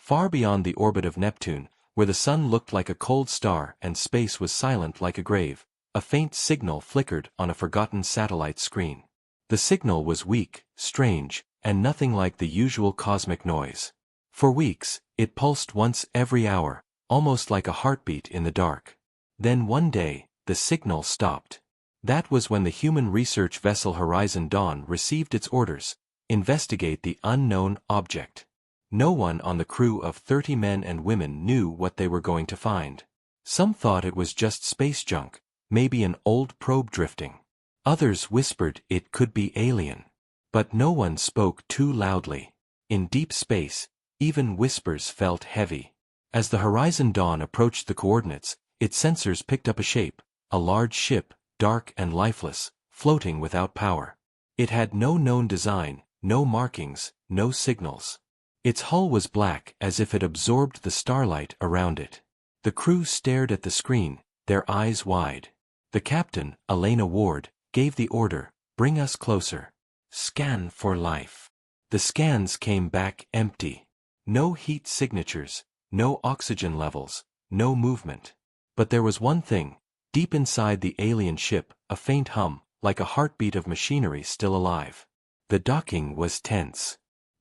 Far beyond the orbit of Neptune, where the sun looked like a cold star and space was silent like a grave, a faint signal flickered on a forgotten satellite screen. The signal was weak, strange, and nothing like the usual cosmic noise. For weeks, it pulsed once every hour, almost like a heartbeat in the dark. Then one day, the signal stopped. That was when the human research vessel Horizon Dawn received its orders: investigate the unknown object. No one on the crew of 30 men and women knew what they were going to find. Some thought it was just space junk, maybe an old probe drifting. Others whispered it could be alien. But no one spoke too loudly. In deep space, even whispers felt heavy. As the Horizon Dawn approached the coordinates, its sensors picked up a shape: a large ship, dark and lifeless, floating without power. It had no known design, no markings, no signals. Its hull was black as if it absorbed the starlight around it. The crew stared at the screen, their eyes wide. The captain, Elena Ward, gave the order: bring us closer. Scan for life. The scans came back empty. No heat signatures, no oxygen levels, no movement. But there was one thing: deep inside the alien ship, a faint hum, like a heartbeat of machinery still alive. The docking was tense.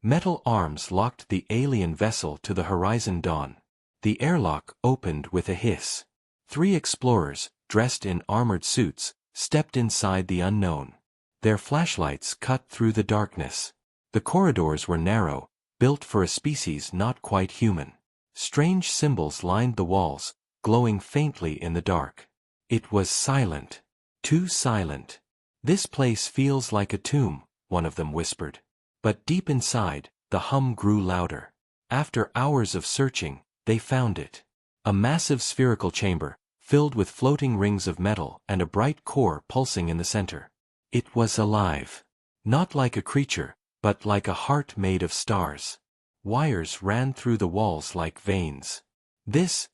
Metal arms locked the alien vessel to the Horizon Dawn. The airlock opened with a hiss. 3 explorers, dressed in armored suits, stepped inside the unknown. Their flashlights cut through the darkness. The corridors were narrow, built for a species not quite human. Strange symbols lined the walls, glowing faintly in the dark. It was silent. Too silent. "This place feels like a tomb," one of them whispered. But deep inside, the hum grew louder. After hours of searching, they found it. A massive spherical chamber, filled with floating rings of metal and a bright core pulsing in the center. It was alive. Not like a creature, but like a heart made of stars. Wires ran through the walls like veins. This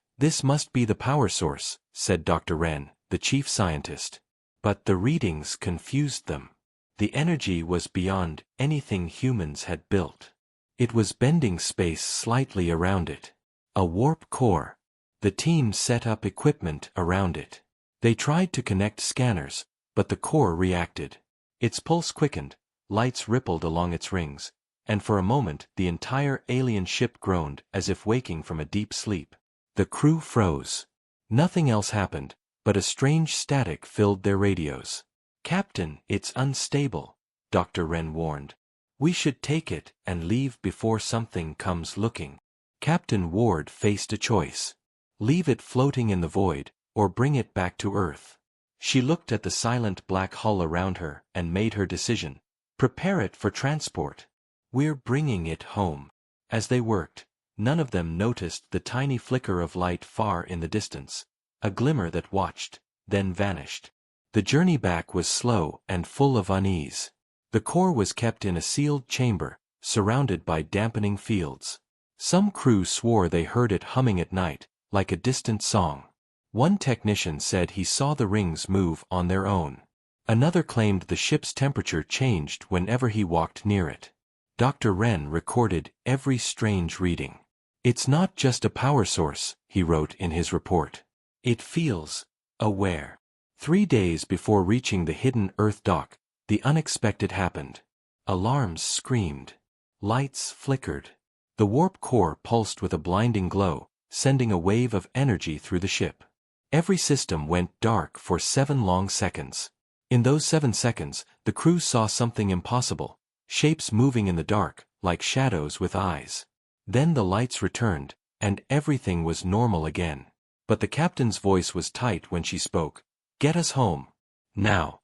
must be the power source," said Dr. Wren, the chief scientist. But the readings confused them. The energy was beyond anything humans had built. It was bending space slightly around it. A warp core. The team set up equipment around it. They tried to connect scanners, but the core reacted. Its pulse quickened, lights rippled along its rings, and for a moment the entire alien ship groaned as if waking from a deep sleep. The crew froze. Nothing else happened, but a strange static filled their radios. "Captain, it's unstable," Dr. Wren warned. "We should take it and leave before something comes looking." Captain Ward faced a choice. Leave it floating in the void, or bring it back to Earth. She looked at the silent black hull around her and made her decision. Prepare it for transport. We're bringing it home. As they worked, none of them noticed the tiny flicker of light far in the distance. A glimmer that watched, then vanished. The journey back was slow and full of unease. The core was kept in a sealed chamber, surrounded by dampening fields. Some crew swore they heard it humming at night, like a distant song. One technician said he saw the rings move on their own. Another claimed the ship's temperature changed whenever he walked near it. Dr. Wren recorded every strange reading. "It's not just a power source," he wrote in his report. "It feels aware." 3 days before reaching the hidden Earth dock, the unexpected happened. Alarms screamed. Lights flickered. The warp core pulsed with a blinding glow, sending a wave of energy through the ship. Every system went dark for 7 long seconds. In those 7 seconds, the crew saw something impossible: shapes moving in the dark, like shadows with eyes. Then the lights returned, and everything was normal again. But the captain's voice was tight when she spoke. "Get us home. Now."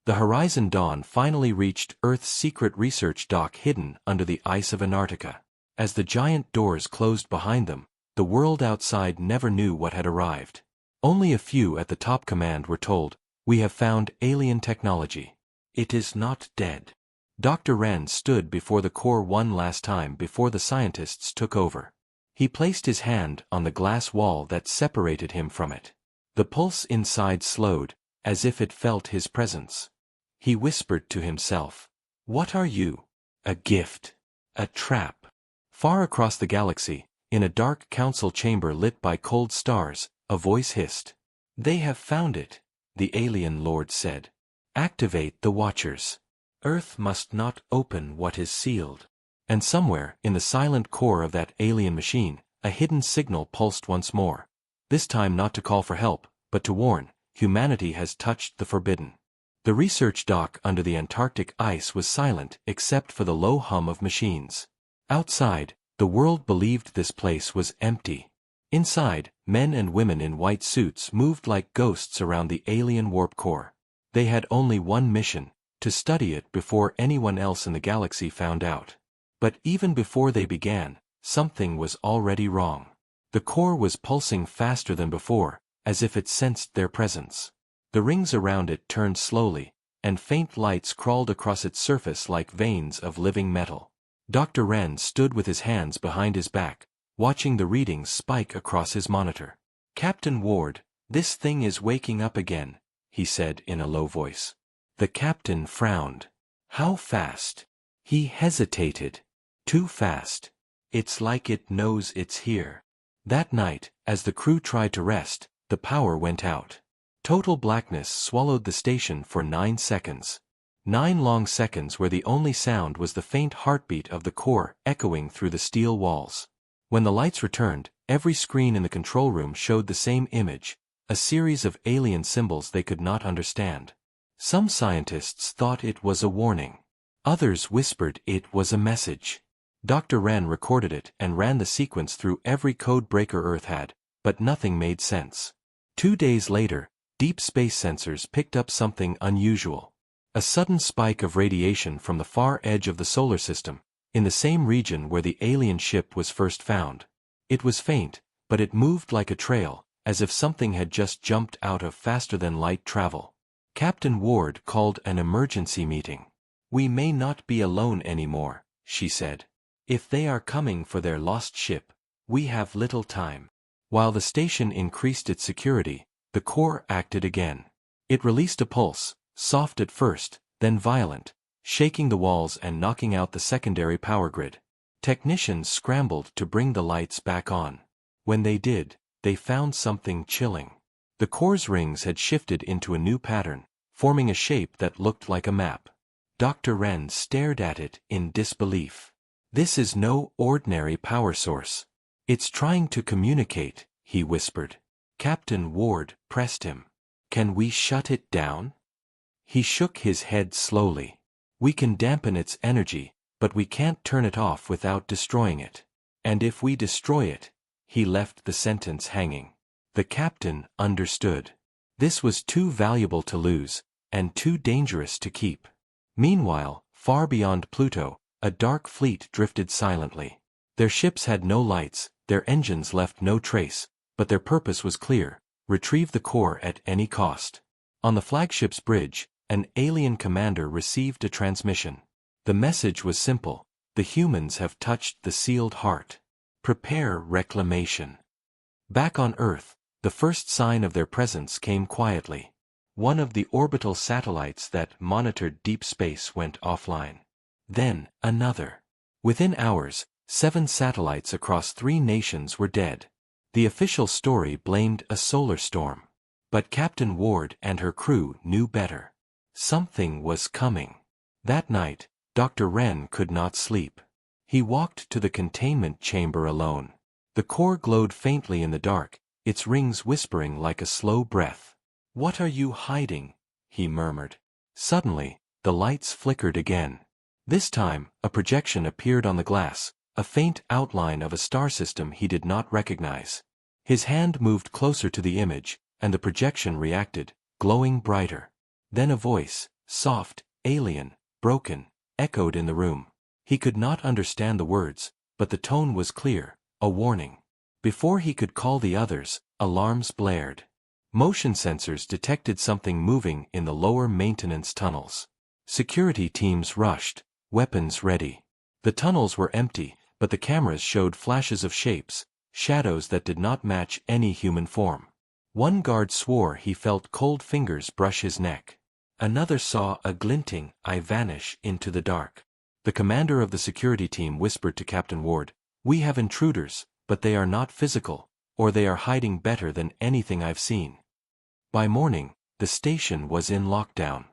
The Horizon Dawn finally reached Earth's secret research dock hidden under the ice of Antarctica. As the giant doors closed behind them, the world outside never knew what had arrived. Only a few at the top command were told, "We have found alien technology. It is not dead." Dr. Wren stood before the core one last time before the scientists took over. He placed his hand on the glass wall that separated him from it. The pulse inside slowed, as if it felt his presence. He whispered to himself, "What are you? A gift. A trap." Far across the galaxy, In a dark council chamber lit by cold stars, a voice hissed. "They have found it," the alien lord said. "Activate the Watchers. Earth must not open what is sealed." And somewhere, in the silent core of that alien machine, a hidden signal pulsed once more. This time not to call for help, but to warn, humanity has touched the forbidden. The research dock under the Antarctic ice was silent except for the low hum of machines. Outside, the world believed this place was empty. Inside, men and women in white suits moved like ghosts around the alien warp core. They had only one mission: to study it before anyone else in the galaxy found out. But even before they began, something was already wrong. The core was pulsing faster than before, as if it sensed their presence. The rings around it turned slowly, and faint lights crawled across its surface like veins of living metal. Dr. Wren stood with his hands behind his back, watching the readings spike across his monitor. "Captain Ward, this thing is waking up again," he said in a low voice. The captain frowned. "How fast?" He hesitated. "Too fast. It's like it knows it's here." That night, as the crew tried to rest, the power went out. Total blackness swallowed the station for 9 seconds. 9 long seconds where the only sound was the faint heartbeat of the core echoing through the steel walls. When the lights returned, every screen in the control room showed the same image, a series of alien symbols they could not understand. Some scientists thought it was a warning. Others whispered it was a message. Dr. Wren recorded it and ran the sequence through every code breaker Earth had, but nothing made sense. 2 days later, deep space sensors picked up something unusual. A sudden spike of radiation from the far edge of the solar system, in the same region where the alien ship was first found. It was faint, but it moved like a trail, as if something had just jumped out of faster-than-light travel. Captain Ward called an emergency meeting. "We may not be alone anymore," she said. "If they are coming for their lost ship, we have little time." While the station increased its security, the core acted again. It released a pulse, soft at first, then violent, shaking the walls and knocking out the secondary power grid. Technicians scrambled to bring the lights back on. When they did, they found something chilling. The core's rings had shifted into a new pattern, forming a shape that looked like a map. Dr. Wren stared at it in disbelief. "This is no ordinary power source. It's trying to communicate," he whispered. Captain Ward pressed him. "Can we shut it down?" He shook his head slowly. "We can dampen its energy, but we can't turn it off without destroying it. And if we destroy it—" He left the sentence hanging. The captain understood. This was too valuable to lose, and too dangerous to keep. Meanwhile, far beyond Pluto, a dark fleet drifted silently. Their ships had no lights, their engines left no trace, but their purpose was clear: retrieve the core at any cost. On the flagship's bridge, an alien commander received a transmission. The message was simple: the humans have touched the sealed heart. Prepare reclamation. Back on Earth, the first sign of their presence came quietly. One of the orbital satellites that monitored deep space went offline. Then, another. Within hours, 7 satellites across 3 nations were dead. The official story blamed a solar storm. But Captain Ward and her crew knew better. Something was coming. That night, Dr. Wren could not sleep. He walked to the containment chamber alone. The core glowed faintly in the dark, its rings whispering like a slow breath. "What are you hiding?" he murmured. Suddenly, the lights flickered again. This time, a projection appeared on the glass, a faint outline of a star system he did not recognize. His hand moved closer to the image, and the projection reacted, glowing brighter. Then a voice, soft, alien, broken, echoed in the room. He could not understand the words, but the tone was clear, a warning. Before he could call the others, alarms blared. Motion sensors detected something moving in the lower maintenance tunnels. Security teams rushed, weapons ready. The tunnels were empty, but the cameras showed flashes of shapes, shadows that did not match any human form. One guard swore he felt cold fingers brush his neck. Another saw a glinting eye vanish into the dark. The commander of the security team whispered to Captain Ward, "We have intruders, but they are not physical, or they are hiding better than anything I've seen. By morning, the station was in lockdown.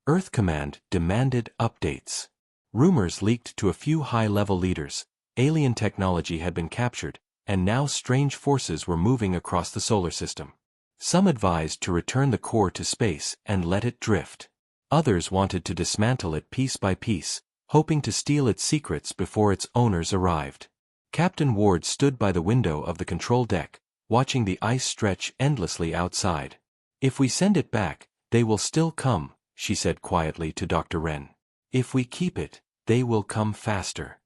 Earth Command demanded updates. Rumors leaked to a few high-level leaders. Alien technology had been captured, and now strange forces were moving across the solar system. Some advised to return the core to space and let it drift. Others wanted to dismantle it piece by piece, hoping to steal its secrets before its owners arrived. Captain Ward stood by the window of the control deck, watching the ice stretch endlessly outside. "If we send it back, they will still come," she said quietly to Dr. Wren. "If we keep it, they will come faster."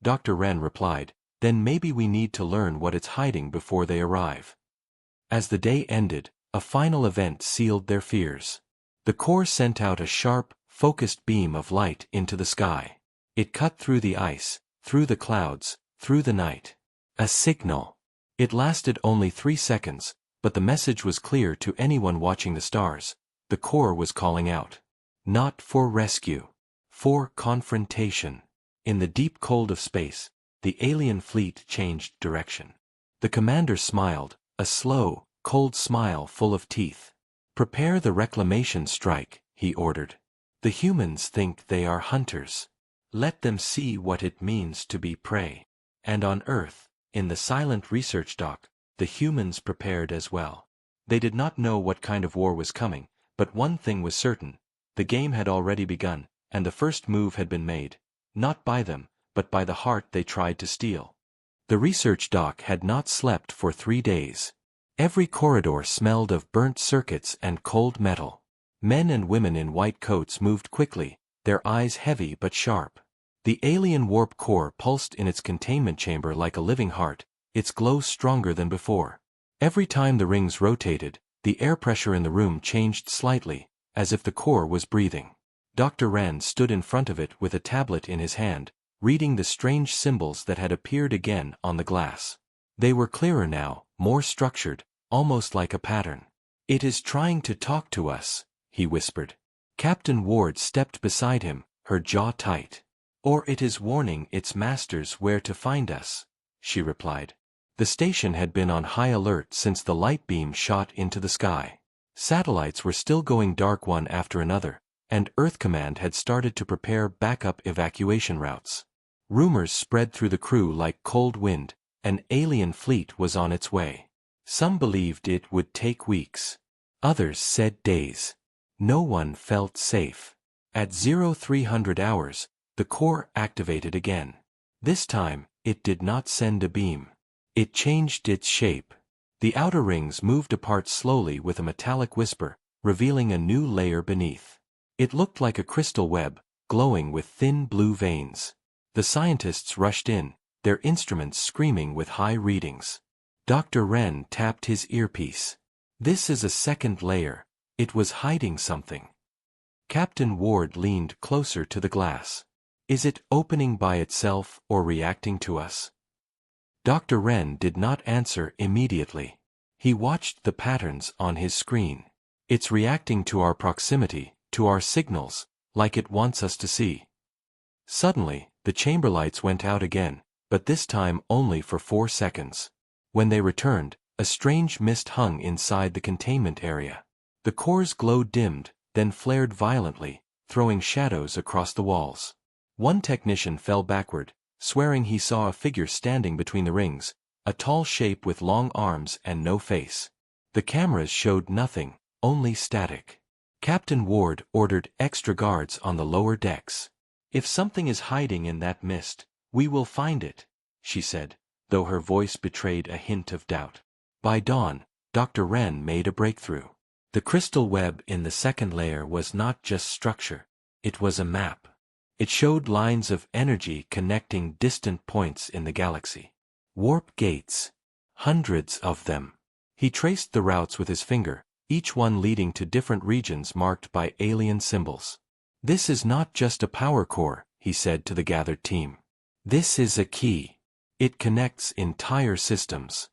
Dr. Wren replied, "Then maybe we need to learn what it's hiding before they arrive." As the day ended, a final event sealed their fears. The core sent out a sharp, focused beam of light into the sky. It cut through the ice, through the clouds, through the night. A signal. It lasted only 3 seconds, but the message was clear to anyone watching the stars. The core was calling out. Not for rescue. For confrontation. In the deep cold of space, the alien fleet changed direction. The commander smiled, a slow, cold smile full of teeth. "Prepare the reclamation strike," he ordered. "The humans think they are hunters. Let them see what it means to be prey." And on Earth, in the silent research dock, the humans prepared as well. They did not know what kind of war was coming, but one thing was certain: the game had already begun, and the first move had been made, not by them, but by the heart they tried to steal. The research dock had not slept for 3 days. Every corridor smelled of burnt circuits and cold metal. Men and women in white coats moved quickly, their eyes heavy but sharp. The alien warp core pulsed in its containment chamber like a living heart, its glow stronger than before. Every time the rings rotated, the air pressure in the room changed slightly, as if the core was breathing. Dr. Wren stood in front of it with a tablet in his hand, reading the strange symbols that had appeared again on the glass. They were clearer now, more structured, almost like a pattern. "It is trying to talk to us," he whispered. Captain Ward stepped beside him, her jaw tight. "Or it is warning its masters where to find us," she replied. The station had been on high alert since the light beam shot into the sky. Satellites were still going dark one after another, and Earth Command had started to prepare backup evacuation routes. Rumors spread through the crew like cold wind. An alien fleet was on its way. Some believed it would take weeks. Others said days. No one felt safe. At 0300 hours, the core activated again. This time, it did not send a beam. It changed its shape. The outer rings moved apart slowly with a metallic whisper, revealing a new layer beneath. It looked like a crystal web, glowing with thin blue veins. The scientists rushed in, their instruments screaming with high readings. Dr. Wren tapped his earpiece. "This is a second layer. It was hiding something." Captain Ward leaned closer to the glass. "Is it opening by itself or reacting to us?" Dr. Wren did not answer immediately. He watched the patterns on his screen. "It's reacting to our proximity, to our signals, like it wants us to see." Suddenly, the chamber lights went out again, but this time only for 4 seconds. When they returned, a strange mist hung inside the containment area. The core's glow dimmed, then flared violently, throwing shadows across the walls. One technician fell backward, swearing he saw a figure standing between the rings, a tall shape with long arms and no face. The cameras showed nothing, only static. Captain Ward ordered extra guards on the lower decks. "If something is hiding in that mist, we will find it," she said, though her voice betrayed a hint of doubt. By dawn, Dr. Wren made a breakthrough. The crystal web in the second layer was not just structure, it was a map. It showed lines of energy connecting distant points in the galaxy. Warp gates. Hundreds of them. He traced the routes with his finger, each one leading to different regions marked by alien symbols. "This is not just a power core," he said to the gathered team. "This is a key. It connects entire systems."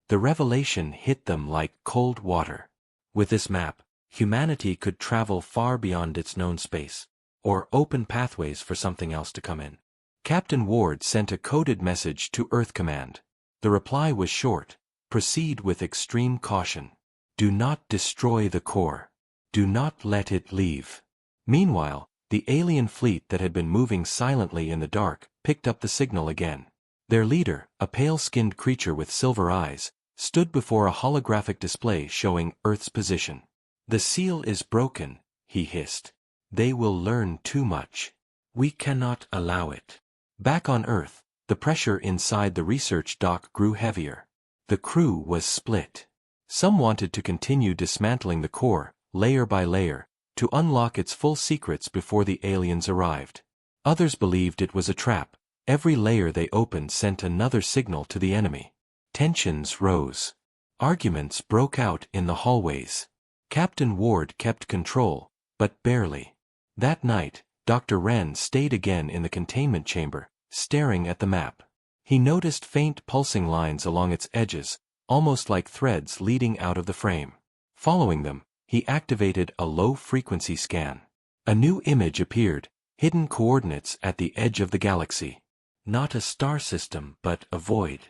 The revelation hit them like cold water. With this map, humanity could travel far beyond its known space, or open pathways for something else to come in. Captain Ward sent a coded message to Earth Command. The reply was short. Proceed with extreme caution. Do not destroy the core. Do not let it leave. Meanwhile, the alien fleet that had been moving silently in the dark picked up the signal again. Their leader, a pale-skinned creature with silver eyes, stood before a holographic display showing Earth's position. The seal is broken, he hissed. They will learn too much. We cannot allow it. Back on Earth, the pressure inside the research dock grew heavier. The crew was split. Some wanted to continue dismantling the core, layer by layer, to unlock its full secrets before the aliens arrived. Others believed it was a trap. Every layer they opened sent another signal to the enemy. Tensions rose. Arguments broke out in the hallways. Captain Ward kept control, but barely. That night, Dr. Wren stayed again in the containment chamber, staring at the map. He noticed faint pulsing lines along its edges, almost like threads leading out of the frame. Following them, he activated a low-frequency scan. A new image appeared, hidden coordinates at the edge of the galaxy. Not a star system, but a void.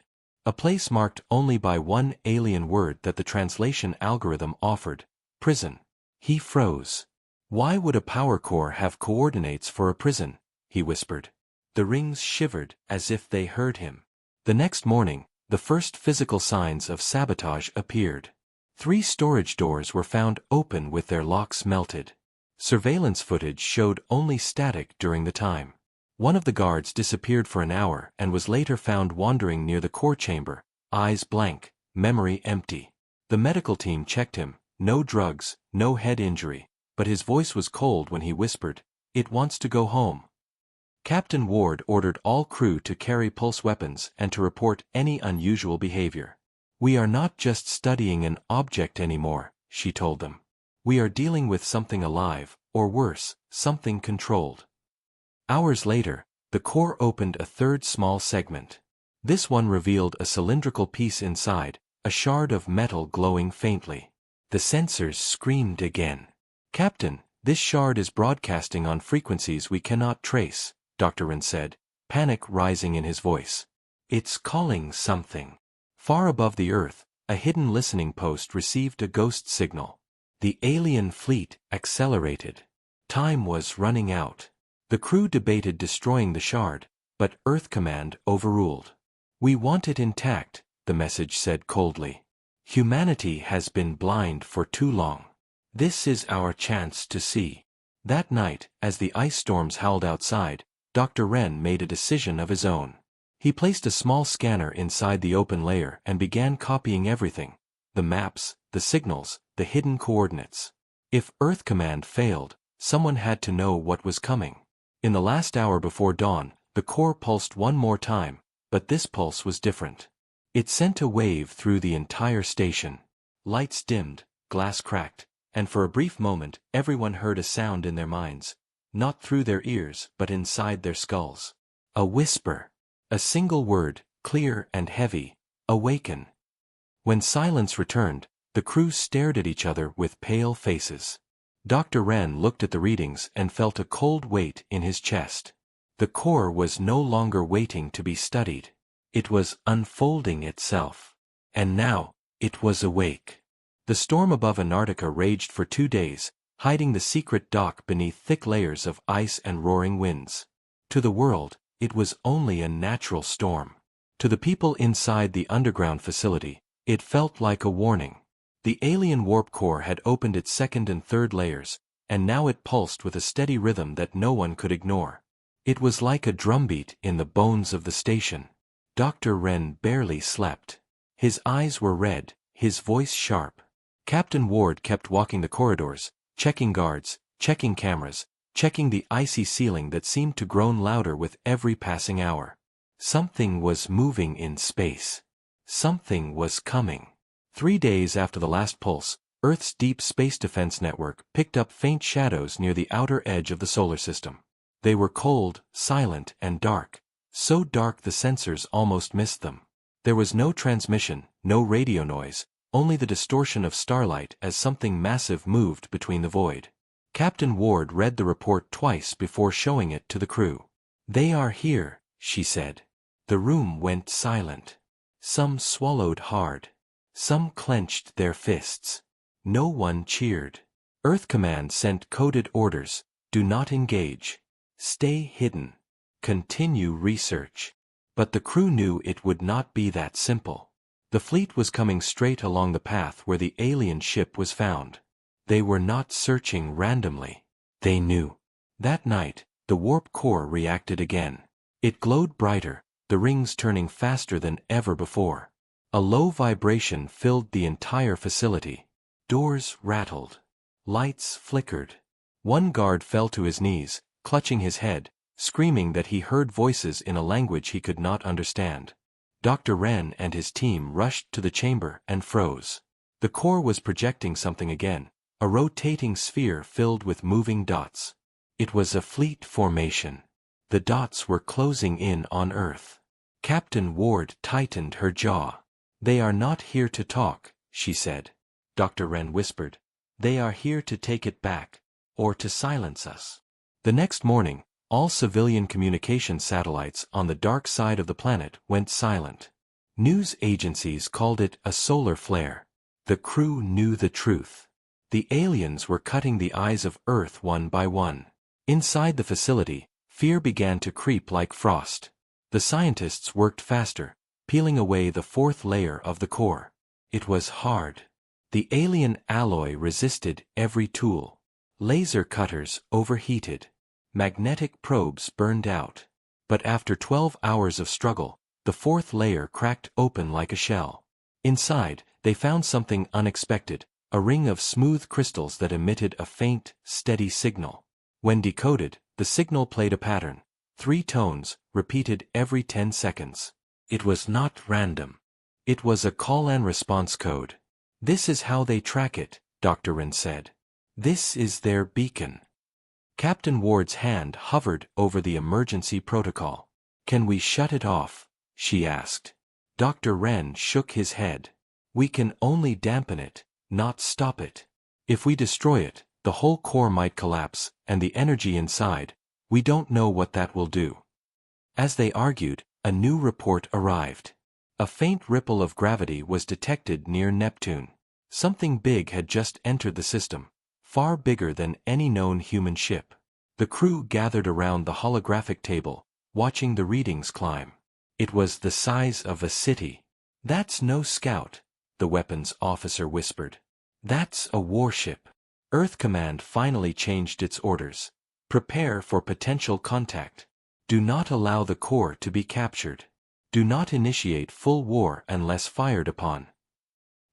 A place marked only by one alien word that the translation algorithm offered: prison. He froze. Why would a power core have coordinates for a prison? He whispered. The rings shivered as if they heard him. The next morning, the first physical signs of sabotage appeared. 3 storage doors were found open with their locks melted. Surveillance footage showed only static during the time. One of the guards disappeared for an hour and was later found wandering near the core chamber, eyes blank, memory empty. The medical team checked him, no drugs, no head injury, but his voice was cold when he whispered, "It wants to go home." Captain Ward ordered all crew to carry pulse weapons and to report any unusual behavior. "We are not just studying an object anymore," she told them. "We are dealing with something alive, or worse, something controlled." Hours later, the core opened a third small segment. This one revealed a cylindrical piece inside, a shard of metal glowing faintly. The sensors screamed again. "Captain, this shard is broadcasting on frequencies we cannot trace," Dr. Wren said, panic rising in his voice. "It's calling something." Far above the Earth, a hidden listening post received a ghost signal. The alien fleet accelerated. Time was running out. The crew debated destroying the shard, but Earth Command overruled. "We want it intact," the message said coldly. "Humanity has been blind for too long. This is our chance to see." That night, as the ice storms howled outside, Dr. Wren made a decision of his own. He placed a small scanner inside the open layer and began copying everything: the maps, the signals, the hidden coordinates. If Earth Command failed, someone had to know what was coming. In the last hour before dawn, the core pulsed one more time, but this pulse was different. It sent a wave through the entire station. Lights dimmed, glass cracked, and for a brief moment everyone heard a sound in their minds, not through their ears but inside their skulls. A whisper. A single word, clear and heavy: awaken. When silence returned, the crew stared at each other with pale faces. Dr. Wren looked at the readings and felt a cold weight in his chest. The core was no longer waiting to be studied. It was unfolding itself. And now, it was awake. The storm above Antarctica raged for 2 days, hiding the secret dock beneath thick layers of ice and roaring winds. To the world, it was only a natural storm. To the people inside the underground facility, it felt like a warning. The alien warp core had opened its second and third layers, and now it pulsed with a steady rhythm that no one could ignore. It was like a drumbeat in the bones of the station. Dr. Wren barely slept. His eyes were red, his voice sharp. Captain Ward kept walking the corridors, checking guards, checking cameras, checking the icy ceiling that seemed to groan louder with every passing hour. Something was moving in space. Something was coming. 3 days after the last pulse, Earth's deep space defense network picked up faint shadows near the outer edge of the solar system. They were cold, silent, and dark, so dark the sensors almost missed them. There was no transmission, no radio noise, only the distortion of starlight as something massive moved between the void. Captain Ward read the report twice before showing it to the crew. "They are here," she said. The room went silent. Some swallowed hard. Some clenched their fists. No one cheered. Earth Command sent coded orders: do not engage. Stay hidden. Continue research. But the crew knew it would not be that simple. The fleet was coming straight along the path where the alien ship was found. They were not searching randomly. They knew. That night, the warp core reacted again. It glowed brighter, the rings turning faster than ever before. A low vibration filled the entire facility. Doors rattled. Lights flickered. One guard fell to his knees, clutching his head, screaming that he heard voices in a language he could not understand. Dr. Wren and his team rushed to the chamber and froze. The core was projecting something again, a rotating sphere filled with moving dots. It was a fleet formation. The dots were closing in on Earth. Captain Ward tightened her jaw. "They are not here to talk," she said. Dr. Wren whispered. "They are here to take it back, or to silence us." The next morning, all civilian communication satellites on the dark side of the planet went silent. News agencies called it a solar flare. The crew knew the truth. The aliens were cutting the eyes of Earth one by one. Inside the facility, fear began to creep like frost. The scientists worked faster, peeling away the fourth layer of the core. It was hard. The alien alloy resisted every tool. Laser cutters overheated. Magnetic probes burned out. But after 12 hours of struggle, the fourth layer cracked open like a shell. Inside, they found something unexpected, a ring of smooth crystals that emitted a faint, steady signal. When decoded, the signal played a pattern. 3 tones, repeated every 10 seconds. It was not random. It was a call-and-response code. "This is how they track it," Dr. Wren said. "This is their beacon." Captain Ward's hand hovered over the emergency protocol. "Can we shut it off?" she asked. Dr. Wren shook his head. "We can only dampen it, not stop it. If we destroy it, the whole core might collapse, and the energy inside, we don't know what that will do." As they argued, a new report arrived. A faint ripple of gravity was detected near Neptune. Something big had just entered the system, far bigger than any known human ship. The crew gathered around the holographic table, watching the readings climb. It was the size of a city. "That's no scout," the weapons officer whispered. "That's a warship." Earth Command finally changed its orders. "Prepare for potential contact. Do not allow the core to be captured. Do not initiate full war unless fired upon."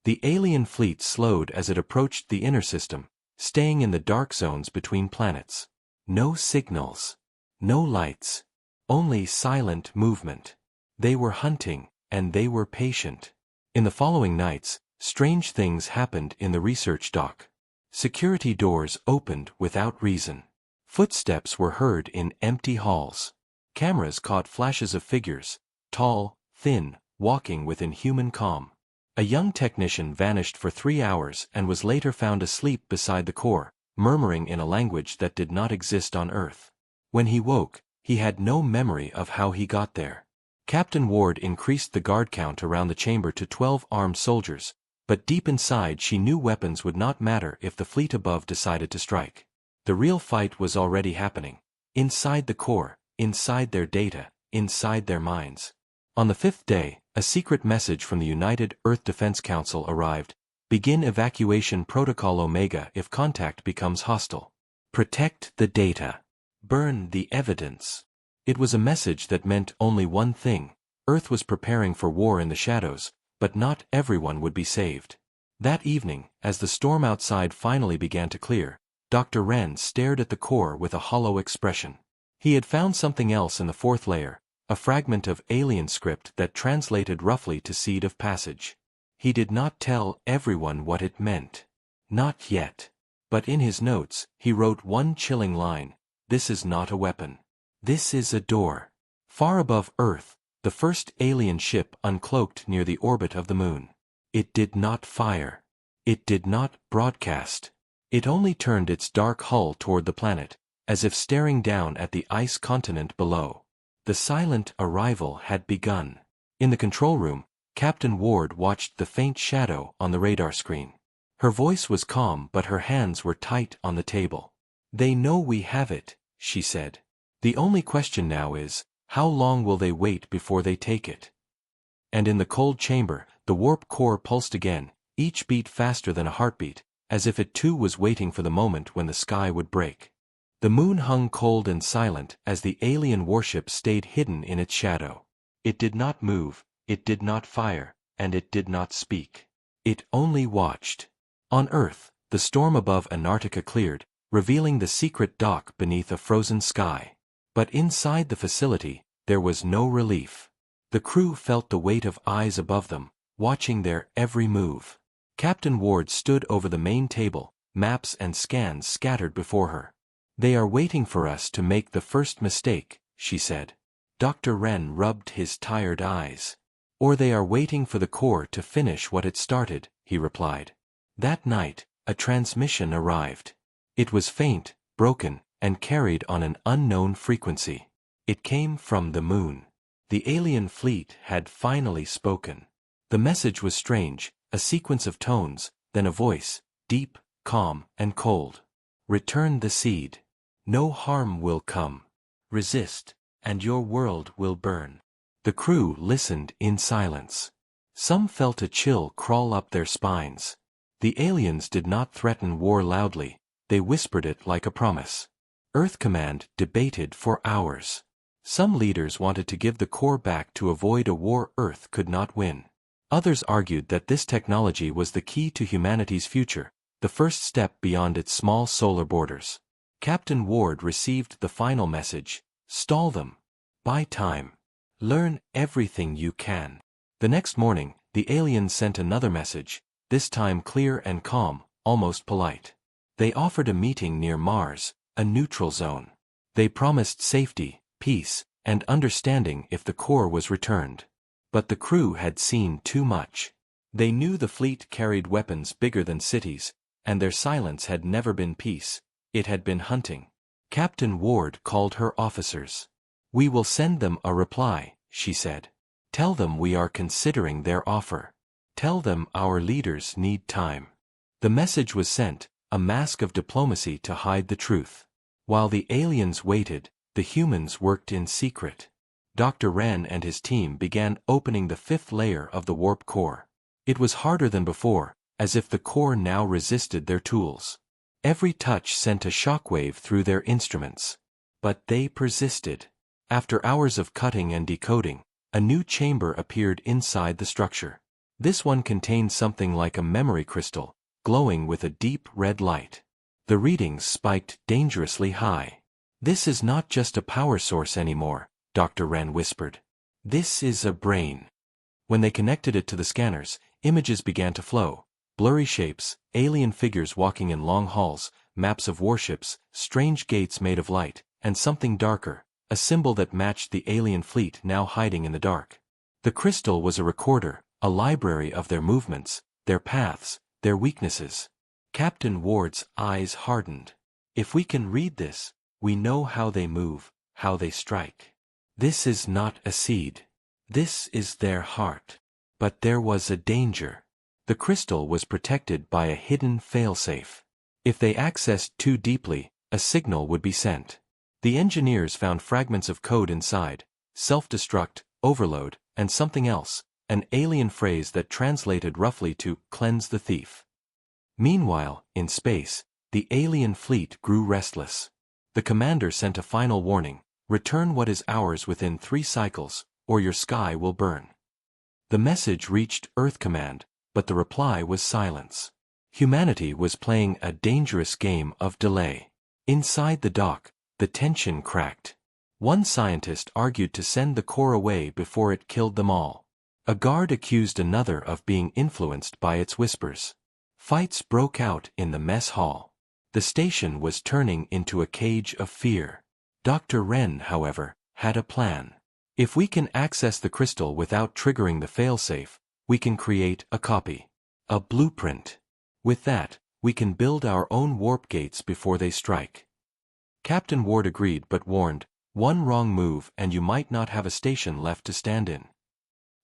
The alien fleet slowed as it approached the inner system, staying in the dark zones between planets. No signals. No lights. Only silent movement. They were hunting, and they were patient. In the following nights, strange things happened in the research dock. Security doors opened without reason. Footsteps were heard in empty halls. Cameras caught flashes of figures, tall, thin, walking with inhuman calm. A young technician vanished for 3 hours and was later found asleep beside the core, murmuring in a language that did not exist on Earth. When he woke, he had no memory of how he got there. Captain Ward increased the guard count around the chamber to 12 armed soldiers, but deep inside she knew weapons would not matter if the fleet above decided to strike. The real fight was already happening. Inside the core, inside their data, inside their minds. On the 5th day, a secret message from the United Earth Defense Council arrived. "Begin evacuation protocol Omega if contact becomes hostile. Protect the data. Burn the evidence." It was a message that meant only one thing: Earth was preparing for war in the shadows, but not everyone would be saved. That evening, as the storm outside finally began to clear, Dr. Wren stared at the core with a hollow expression. He had found something else in the fourth layer, a fragment of alien script that translated roughly to Seed of Passage. He did not tell everyone what it meant. Not yet. But in his notes, he wrote one chilling line: "This is not a weapon. This is a door." Far above Earth, the first alien ship uncloaked near the orbit of the moon. It did not fire. It did not broadcast. It only turned its dark hull toward the planet, as if staring down at the ice continent below. The silent arrival had begun. In the control room, Captain Ward watched the faint shadow on the radar screen. Her voice was calm but her hands were tight on the table. "They know we have it," she said. "The only question now is, how long will they wait before they take it?" And in the cold chamber, the warp core pulsed again, each beat faster than a heartbeat, as if it too was waiting for the moment when the sky would break. The moon hung cold and silent as the alien warship stayed hidden in its shadow. It did not move, it did not fire, and it did not speak. It only watched. On Earth, the storm above Antarctica cleared, revealing the secret dock beneath a frozen sky. But inside the facility, there was no relief. The crew felt the weight of eyes above them, watching their every move. Captain Ward stood over the main table, maps and scans scattered before her. "They are waiting for us to make the first mistake," she said. Dr. Wren rubbed his tired eyes. "Or they are waiting for the core to finish what it started," he replied. That night, a transmission arrived. It was faint, broken, and carried on an unknown frequency. It came from the moon. The alien fleet had finally spoken. The message was strange, a sequence of tones, then a voice, deep, calm, and cold. "Return the seed. No harm will come. Resist, and your world will burn." The crew listened in silence. Some felt a chill crawl up their spines. The aliens did not threaten war loudly, they whispered it like a promise. Earth Command debated for hours. Some leaders wanted to give the core back to avoid a war Earth could not win. Others argued that this technology was the key to humanity's future, the first step beyond its small solar borders. Captain Ward received the final message: "Stall them. Buy time. Learn everything you can." The next morning, the aliens sent another message, this time clear and calm, almost polite. They offered a meeting near Mars, a neutral zone. They promised safety, peace, and understanding if the core was returned. But the crew had seen too much. They knew the fleet carried weapons bigger than cities, and their silence had never been peace, it had been hunting. Captain Ward called her officers. "We will send them a reply," she said. "Tell them we are considering their offer. Tell them our leaders need time." The message was sent, a mask of diplomacy to hide the truth. While the aliens waited, the humans worked in secret. Dr. Wren and his team began opening the fifth layer of the warp core. It was harder than before, as if the core now resisted their tools. Every touch sent a shockwave through their instruments. But they persisted. After hours of cutting and decoding, a new chamber appeared inside the structure. This one contained something like a memory crystal, glowing with a deep red light. The readings spiked dangerously high. "This is not just a power source anymore," Dr. Wren whispered. "This is a brain." When they connected it to the scanners, images began to flow. Blurry shapes, alien figures walking in long halls, maps of warships, strange gates made of light, and something darker, a symbol that matched the alien fleet now hiding in the dark. The crystal was a recorder, a library of their movements, their paths, their weaknesses. Captain Ward's eyes hardened. "If we can read this, we know how they move, how they strike. This is not a seed. This is their heart." But there was a danger. The crystal was protected by a hidden failsafe. If they accessed too deeply, a signal would be sent. The engineers found fragments of code inside, self-destruct, overload, and something else, an alien phrase that translated roughly to "cleanse the thief." Meanwhile, in space, the alien fleet grew restless. The commander sent a final warning: "Return what is ours within 3 cycles, or your sky will burn." The message reached Earth Command, but the reply was silence. Humanity was playing a dangerous game of delay. Inside the dock, the tension cracked. One scientist argued to send the core away before it killed them all. A guard accused another of being influenced by its whispers. Fights broke out in the mess hall. The station was turning into a cage of fear. Dr. Wren, however, had a plan. "If we can access the crystal without triggering the failsafe, we can create a copy. A blueprint. With that, we can build our own warp gates before they strike." Captain Ward agreed but warned, "One wrong move and you might not have a station left to stand in."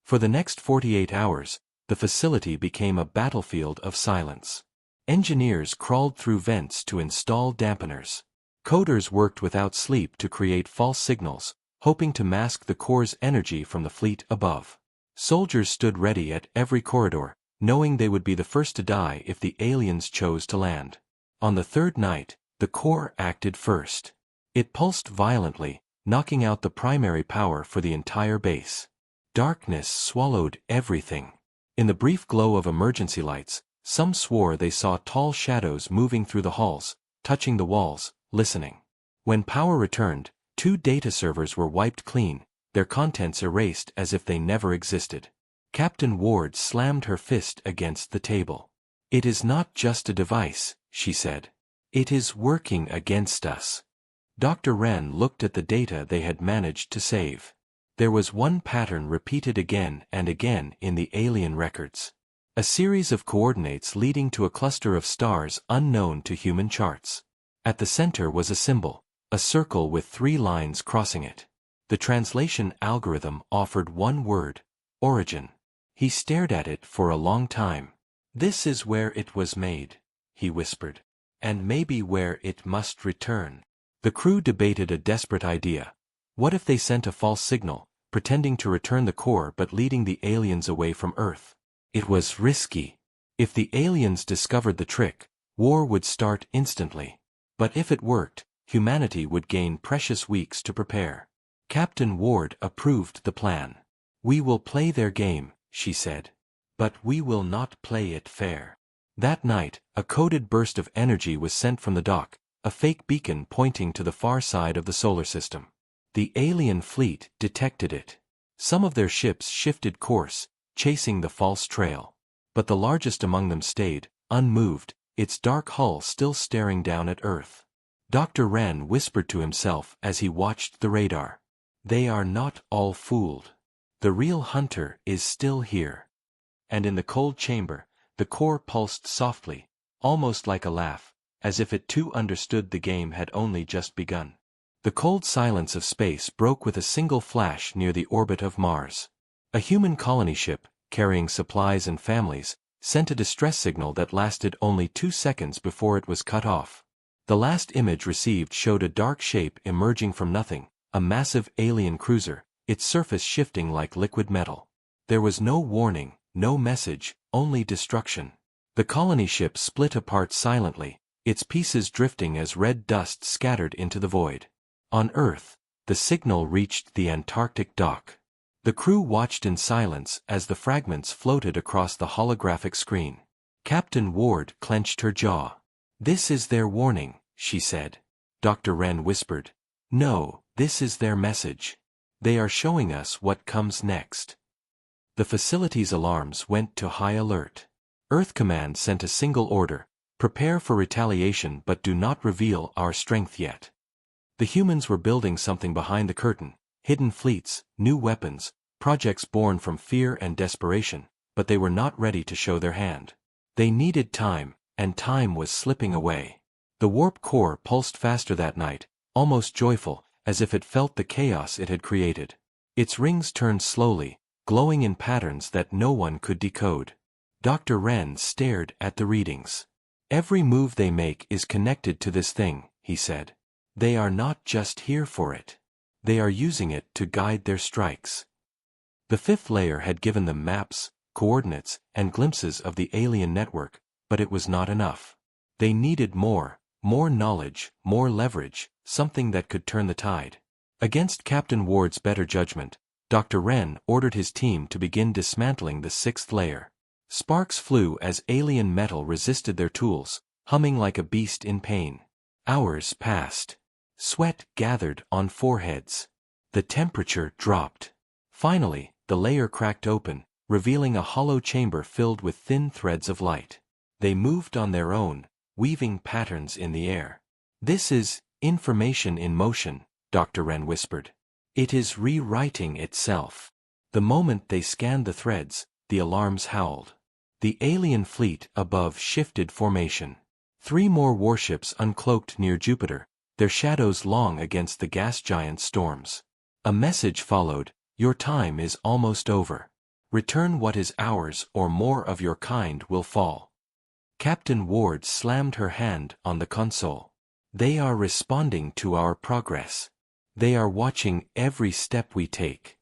For the next 48 hours, the facility became a battlefield of silence. Engineers crawled through vents to install dampeners. Coders worked without sleep to create false signals, hoping to mask the core's energy from the fleet above. Soldiers stood ready at every corridor, knowing they would be the first to die if the aliens chose to land. On the third night, the core acted first. It pulsed violently, knocking out the primary power for the entire base. Darkness swallowed everything. In the brief glow of emergency lights, some swore they saw tall shadows moving through the halls, touching the walls, listening. When power returned, 2 data servers were wiped clean, their contents erased as if they never existed. Captain Ward slammed her fist against the table. "It is not just a device," she said. "It is working against us." Dr. Wren looked at the data they had managed to save. There was one pattern repeated again and again in the alien records. A series of coordinates leading to a cluster of stars unknown to human charts. At the center was a symbol, a circle with 3 lines crossing it. The translation algorithm offered one word: origin. He stared at it for a long time. "This is where it was made," he whispered. "And maybe where it must return." The crew debated a desperate idea. What if they sent a false signal, pretending to return the core but leading the aliens away from Earth? It was risky. If the aliens discovered the trick, war would start instantly. But if it worked, humanity would gain precious weeks to prepare. Captain Ward approved the plan. "We will play their game," she said. "But we will not play it fair." That night, a coded burst of energy was sent from the dock, a fake beacon pointing to the far side of the solar system. The alien fleet detected it. Some of their ships shifted course, chasing the false trail. But the largest among them stayed, unmoved, its dark hull still staring down at Earth. Dr. Wren whispered to himself as he watched the radar. "They are not all fooled. The real hunter is still here." And in the cold chamber, the core pulsed softly, almost like a laugh, as if it too understood the game had only just begun. The cold silence of space broke with a single flash near the orbit of Mars. A human colony ship, carrying supplies and families, sent a distress signal that lasted only 2 seconds before it was cut off. The last image received showed a dark shape emerging from nothing, a massive alien cruiser, its surface shifting like liquid metal. There was no warning, no message, only destruction. The colony ship split apart silently, its pieces drifting as red dust scattered into the void. On Earth, the signal reached the Antarctic dock. The crew watched in silence as the fragments floated across the holographic screen. Captain Ward clenched her jaw. "This is their warning," she said. Dr. Wren whispered. "No, this is their message. They are showing us what comes next." The facility's alarms went to high alert. Earth Command sent a single order: prepare for retaliation but do not reveal our strength yet. The humans were building something behind the curtain, hidden fleets, new weapons, projects born from fear and desperation, but they were not ready to show their hand. They needed time, and time was slipping away. The warp core pulsed faster that night, almost joyful, as if it felt the chaos it had created. Its rings turned slowly, glowing in patterns that no one could decode. Dr. Wren stared at the readings. "Every move they make is connected to this thing," he said. "They are not just here for it. They are using it to guide their strikes." The 5th layer had given them maps, coordinates, and glimpses of the alien network, but it was not enough. They needed more knowledge, more leverage, something that could turn the tide. Against Captain Ward's better judgment, Dr. Wren ordered his team to begin dismantling the 6th layer. Sparks flew as alien metal resisted their tools, humming like a beast in pain. Hours passed. Sweat gathered on foreheads. The temperature dropped. Finally, the layer cracked open, revealing a hollow chamber filled with thin threads of light. They moved on their own, weaving patterns in the air. "This is information in motion," Dr. Wren whispered. "It is rewriting itself." The moment they scanned the threads, the alarms howled. The alien fleet above shifted formation. 3 more warships uncloaked near Jupiter, their shadows long against the gas giant's storms. A message followed: "Your time is almost over." Return what is ours or more of your kind will fall. Captain Ward slammed her hand on the console. They are responding to our progress. They are watching every step we take.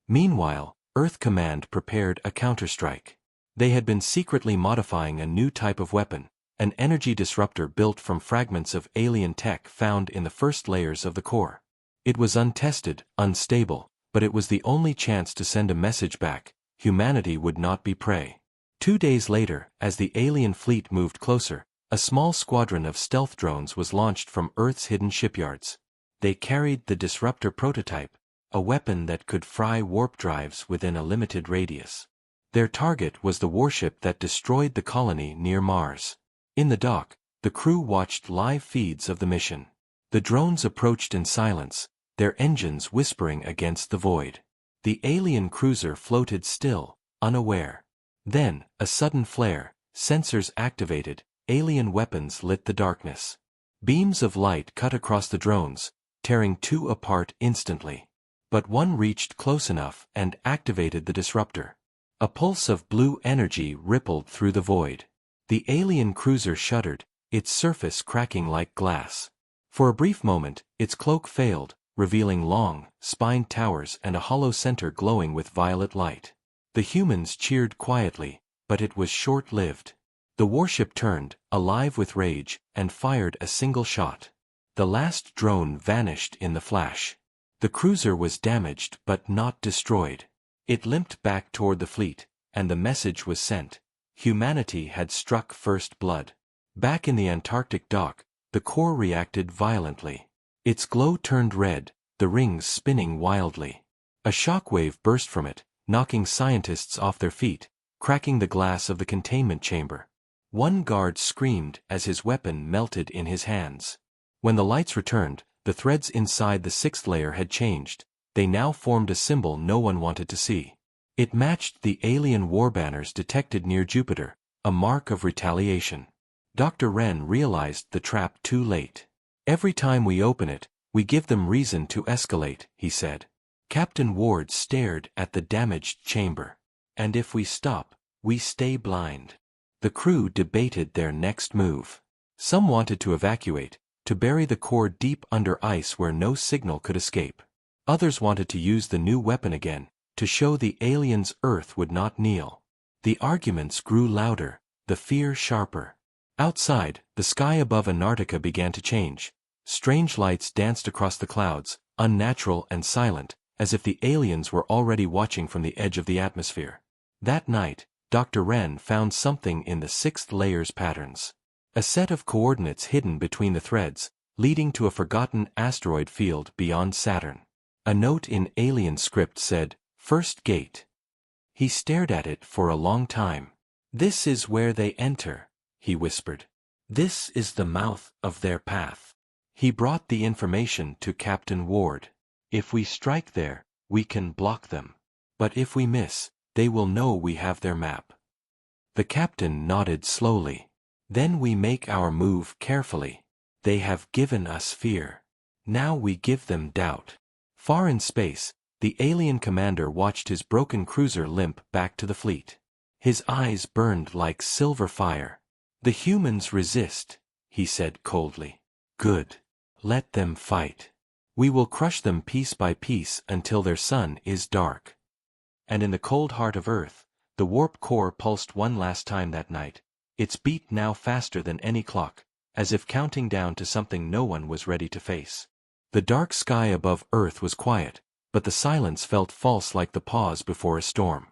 Meanwhile, Earth Command prepared a counterstrike. They had been secretly modifying a new type of weapon, an energy disruptor built from fragments of alien tech found in the first layers of the core. It was untested, unstable, but it was the only chance to send a message back: humanity would not be prey. 2 days later, as the alien fleet moved closer, a small squadron of stealth drones was launched from Earth's hidden shipyards. They carried the disruptor prototype, a weapon that could fry warp drives within a limited radius. Their target was the warship that destroyed the colony near Mars. In the dock, the crew watched live feeds of the mission. The drones approached in silence, their engines whispering against the void. The alien cruiser floated still, unaware. Then, a sudden flare, sensors activated, alien weapons lit the darkness. Beams of light cut across the drones, tearing two apart instantly. But one reached close enough and activated the disruptor. A pulse of blue energy rippled through the void. The alien cruiser shuddered, its surface cracking like glass. For a brief moment, its cloak failed, revealing long, spined towers and a hollow center glowing with violet light. The humans cheered quietly, but it was short-lived. The warship turned, alive with rage, and fired a single shot. The last drone vanished in the flash. The cruiser was damaged but not destroyed. It limped back toward the fleet, and the message was sent. Humanity had struck first blood. Back in the Antarctic dock, the core reacted violently. Its glow turned red, the rings spinning wildly. A shockwave burst from it, knocking scientists off their feet, cracking the glass of the containment chamber. One guard screamed as his weapon melted in his hands. When the lights returned, the threads inside the sixth layer had changed. They now formed a symbol no one wanted to see. It matched the alien war banners detected near Jupiter, a mark of retaliation. Dr. Wren realized the trap too late. Every time we open it, we give them reason to escalate, he said. Captain Ward stared at the damaged chamber. And if we stop, we stay blind. The crew debated their next move. Some wanted to evacuate, to bury the core deep under ice where no signal could escape. Others wanted to use the new weapon again, to show the aliens Earth would not kneel. The arguments grew louder, the fear sharper. Outside, the sky above Antarctica began to change. Strange lights danced across the clouds, unnatural and silent, as if the aliens were already watching from the edge of the atmosphere. That night, Dr. Wren found something in the sixth layer's patterns. A set of coordinates hidden between the threads, leading to a forgotten asteroid field beyond Saturn. A note in alien script said, "First gate." He stared at it for a long time. "This is where they enter," he whispered. "This is the mouth of their path." He brought the information to Captain Ward. "If we strike there, we can block them. But if we miss, they will know we have their map." The captain nodded slowly. "Then we make our move carefully. They have given us fear. Now we give them doubt." Far in space, the alien commander watched his broken cruiser limp back to the fleet. His eyes burned like silver fire. "The humans resist," he said coldly. "Good. Let them fight. We will crush them piece by piece until their sun is dark." And in the cold heart of Earth, the warp core pulsed one last time that night, its beat now faster than any clock, as if counting down to something no one was ready to face. The dark sky above Earth was quiet, but the silence felt false like the pause before a storm.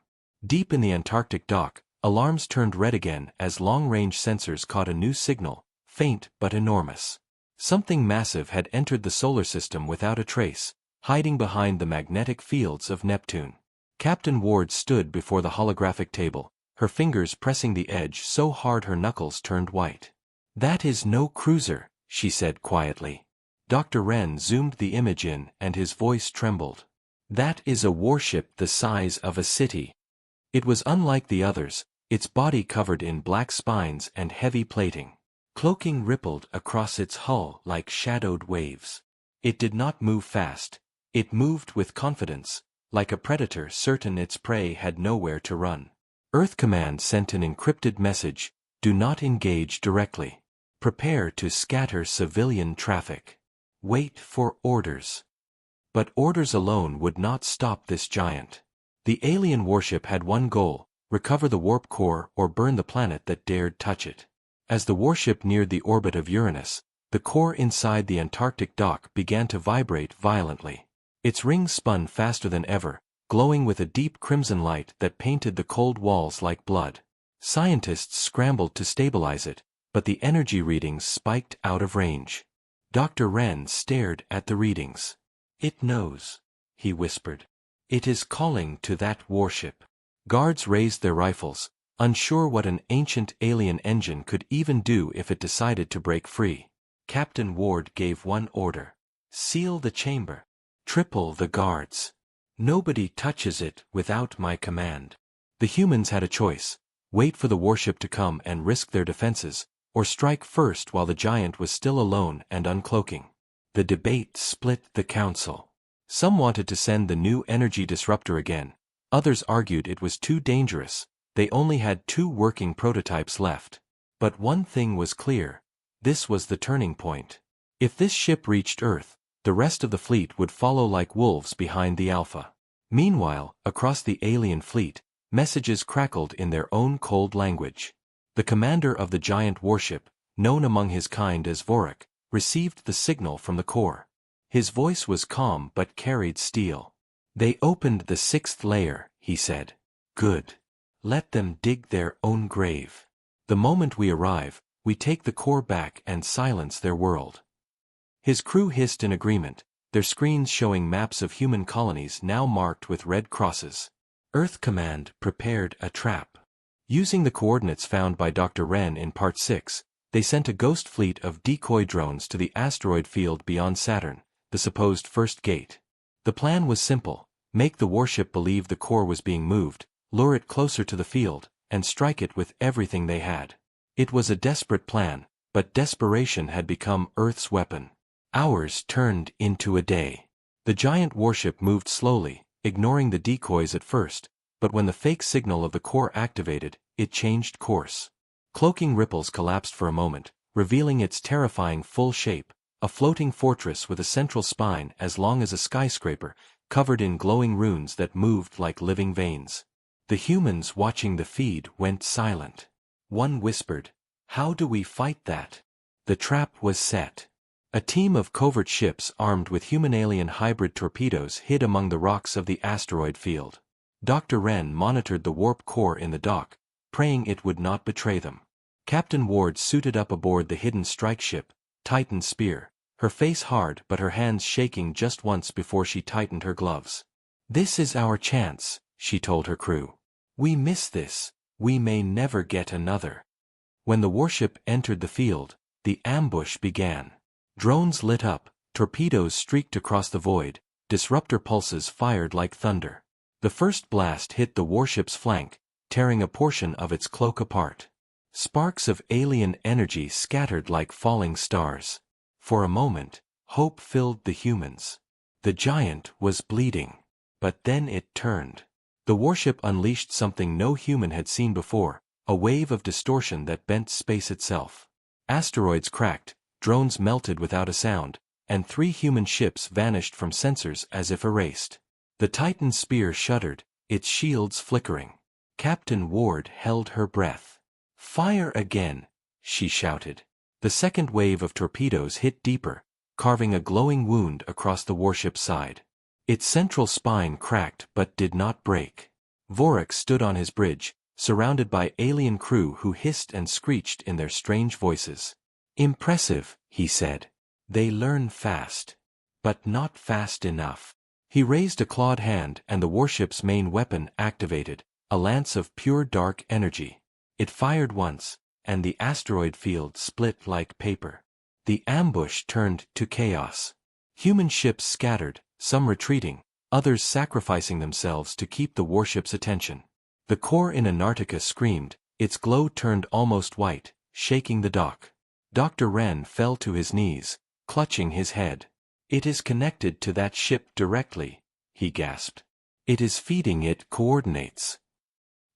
Deep in the Antarctic dock, alarms turned red again as long-range sensors caught a new signal, faint but enormous. Something massive had entered the solar system without a trace, hiding behind the magnetic fields of Neptune. Captain Ward stood before the holographic table, her fingers pressing the edge so hard her knuckles turned white. "That is no cruiser," she said quietly. Dr. Wren zoomed the image in and his voice trembled. "That is a warship the size of a city." It was unlike the others, its body covered in black spines and heavy plating. Cloaking rippled across its hull like shadowed waves. It did not move fast. It moved with confidence, like a predator certain its prey had nowhere to run. Earth Command sent an encrypted message: do not engage directly. Prepare to scatter civilian traffic. Wait for orders. But orders alone would not stop this giant. The alien warship had one goal: recover the warp core or burn the planet that dared touch it. As the warship neared the orbit of Uranus, the core inside the Antarctic dock began to vibrate violently. Its rings spun faster than ever, glowing with a deep crimson light that painted the cold walls like blood. Scientists scrambled to stabilize it, but the energy readings spiked out of range. Dr. Wren stared at the readings. It knows, he whispered. It is calling to that warship. Guards raised their rifles, unsure what an ancient alien engine could even do if it decided to break free. Captain Ward gave one order: seal the chamber. Triple the guards. Nobody touches it without my command. The humans had a choice: wait for the warship to come and risk their defenses, or strike first while the giant was still alone and uncloaking. The debate split the council. Some wanted to send the new energy disruptor again. Others argued it was too dangerous. They only had 2 working prototypes left. But one thing was clear: this was the turning point. If this ship reached Earth, the rest of the fleet would follow like wolves behind the Alpha. Meanwhile, across the alien fleet, messages crackled in their own cold language. The commander of the giant warship, known among his kind as Vorik, received the signal from the core. His voice was calm but carried steel. They opened the 6th layer, he said. Good. Let them dig their own grave. The moment we arrive, we take the core back and silence their world. His crew hissed in agreement, their screens showing maps of human colonies now marked with red crosses. Earth Command prepared a trap. Using the coordinates found by Dr. Wren in Part 6, they sent a ghost fleet of decoy drones to the asteroid field beyond Saturn, the supposed first gate. The plan was simple: make the warship believe the core was being moved, lure it closer to the field, and strike it with everything they had. It was a desperate plan, but desperation had become Earth's weapon. Hours turned into a day. The giant warship moved slowly, ignoring the decoys at first, but when the fake signal of the core activated, it changed course. Cloaking ripples collapsed for a moment, revealing its terrifying full shape: a floating fortress with a central spine as long as a skyscraper, covered in glowing runes that moved like living veins. The humans watching the feed went silent. One whispered, "How do we fight that?" The trap was set. A team of covert ships armed with human-alien hybrid torpedoes hid among the rocks of the asteroid field. Dr. Wren monitored the warp core in the dock, praying it would not betray them. Captain Ward suited up aboard the hidden strike ship, Titan Spear, her face hard but her hands shaking just once before she tightened her gloves. "This is our chance," she told her crew. "We miss this, we may never get another." When the warship entered the field, the ambush began. Drones lit up, torpedoes streaked across the void, disruptor pulses fired like thunder. The first blast hit the warship's flank, tearing a portion of its cloak apart. Sparks of alien energy scattered like falling stars. For a moment, hope filled the humans. The giant was bleeding. But then it turned. The warship unleashed something no human had seen before, a wave of distortion that bent space itself. Asteroids cracked, drones melted without a sound, and 3 human ships vanished from sensors as if erased. The Titan Spear shuddered, its shields flickering. Captain Ward held her breath. "Fire again," she shouted. The second wave of torpedoes hit deeper, carving a glowing wound across the warship's side. Its central spine cracked but did not break. Vorik stood on his bridge, surrounded by alien crew who hissed and screeched in their strange voices. "Impressive," he said. "They learn fast. But not fast enough." He raised a clawed hand and the warship's main weapon activated, a lance of pure dark energy. It fired once, and the asteroid field split like paper. The ambush turned to chaos. Human ships scattered, some retreating, others sacrificing themselves to keep the warship's attention. The core in Antarctica screamed, its glow turned almost white, shaking the dock. Dr. Wren fell to his knees, clutching his head. "It is connected to that ship directly," he gasped. It is feeding it coordinates.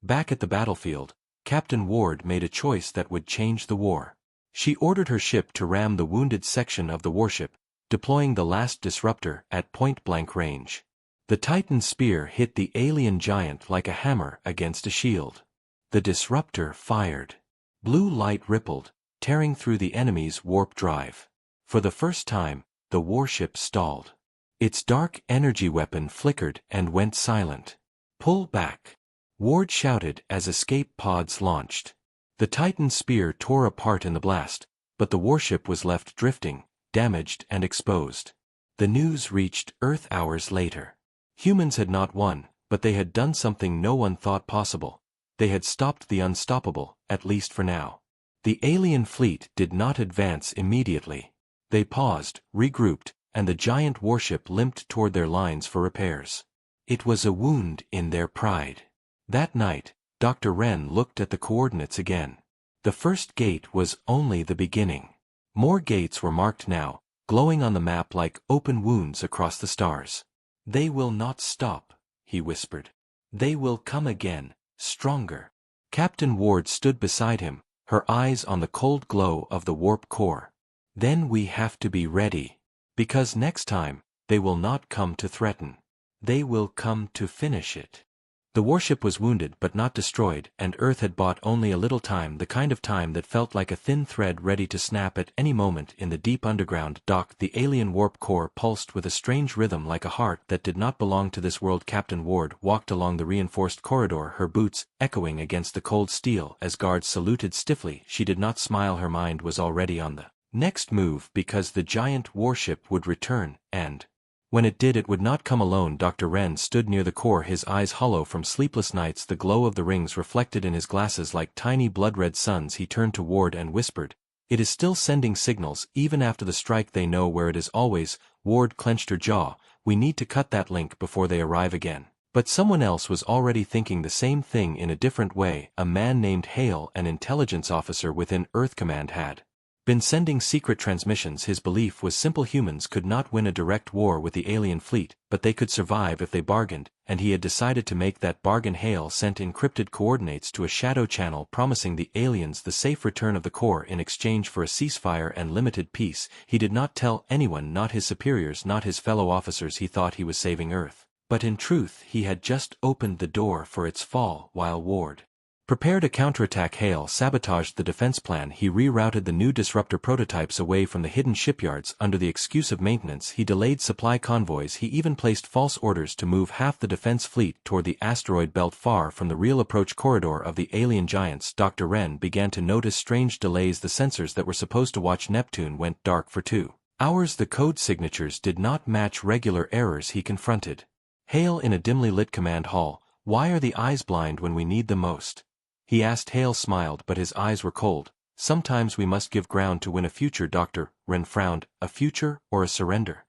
Back at the battlefield, Captain Ward made a choice that would change the war. She ordered her ship to ram the wounded section of the warship, deploying the last disruptor at point-blank range. The Titan spear hit the alien giant like a hammer against a shield. The disruptor fired. Blue light rippled, tearing through the enemy's warp drive. For the first time, the warship stalled. Its dark energy weapon flickered and went silent. "Pull back," Ward shouted as escape pods launched. The Titan spear tore apart in the blast, but the warship was left drifting, damaged and exposed. The news reached Earth hours later. Humans had not won, but they had done something no one thought possible. They had stopped the unstoppable, at least for now. The alien fleet did not advance immediately. They paused, regrouped, and the giant warship limped toward their lines for repairs. It was a wound in their pride. That night, Dr. Wren looked at the coordinates again. The first gate was only the beginning. More gates were marked now, glowing on the map like open wounds across the stars. "They will not stop," he whispered. "They will come again, stronger." Captain Ward stood beside him, her eyes on the cold glow of the warp core. "Then we have to be ready. Because next time, they will not come to threaten. They will come to finish it." The warship was wounded but not destroyed, and Earth had bought only a little time, the kind of time that felt like a thin thread ready to snap at any moment. In the deep underground dock, the alien warp core pulsed with a strange rhythm like a heart that did not belong to this world. Captain Ward walked along the reinforced corridor, her boots echoing against the cold steel as guards saluted stiffly. She did not smile, her mind was already on the next move, because the giant warship would return, and when it did, it would not come alone. Dr. Wren stood near the core, his eyes hollow from sleepless nights, the glow of the rings reflected in his glasses like tiny blood-red suns. He turned to Ward and whispered, "It is still sending signals, even after the strike. They know where it is always." Ward clenched her jaw. "We need to cut that link before they arrive again." But someone else was already thinking the same thing in a different way. A man named Hale, an intelligence officer within Earth Command, had been sending secret transmissions. His belief was simple: humans could not win a direct war with the alien fleet, but they could survive if they bargained, and he had decided to make that bargain. Hale sent encrypted coordinates to a shadow channel promising the aliens the safe return of the core in exchange for a ceasefire and limited peace. He did not tell anyone, not his superiors, not his fellow officers. He thought he was saving Earth, but in truth he had just opened the door for its fall. While Ward prepared a counterattack, Hale sabotaged the defense plan. He rerouted the new disruptor prototypes away from the hidden shipyards under the excuse of maintenance. He delayed supply convoys. He even placed false orders to move half the defense fleet toward the asteroid belt far from the real approach corridor of the alien giants. Dr. Wren began to notice strange delays. The sensors that were supposed to watch Neptune went dark for 2 hours. The code signatures did not match regular errors. He confronted Hale in a dimly lit command hall. "Why are the eyes blind when we need them most?" he asked. Hale smiled, but his eyes were cold. "Sometimes we must give ground to win a future." Dr. Wren frowned. "A future or a surrender?"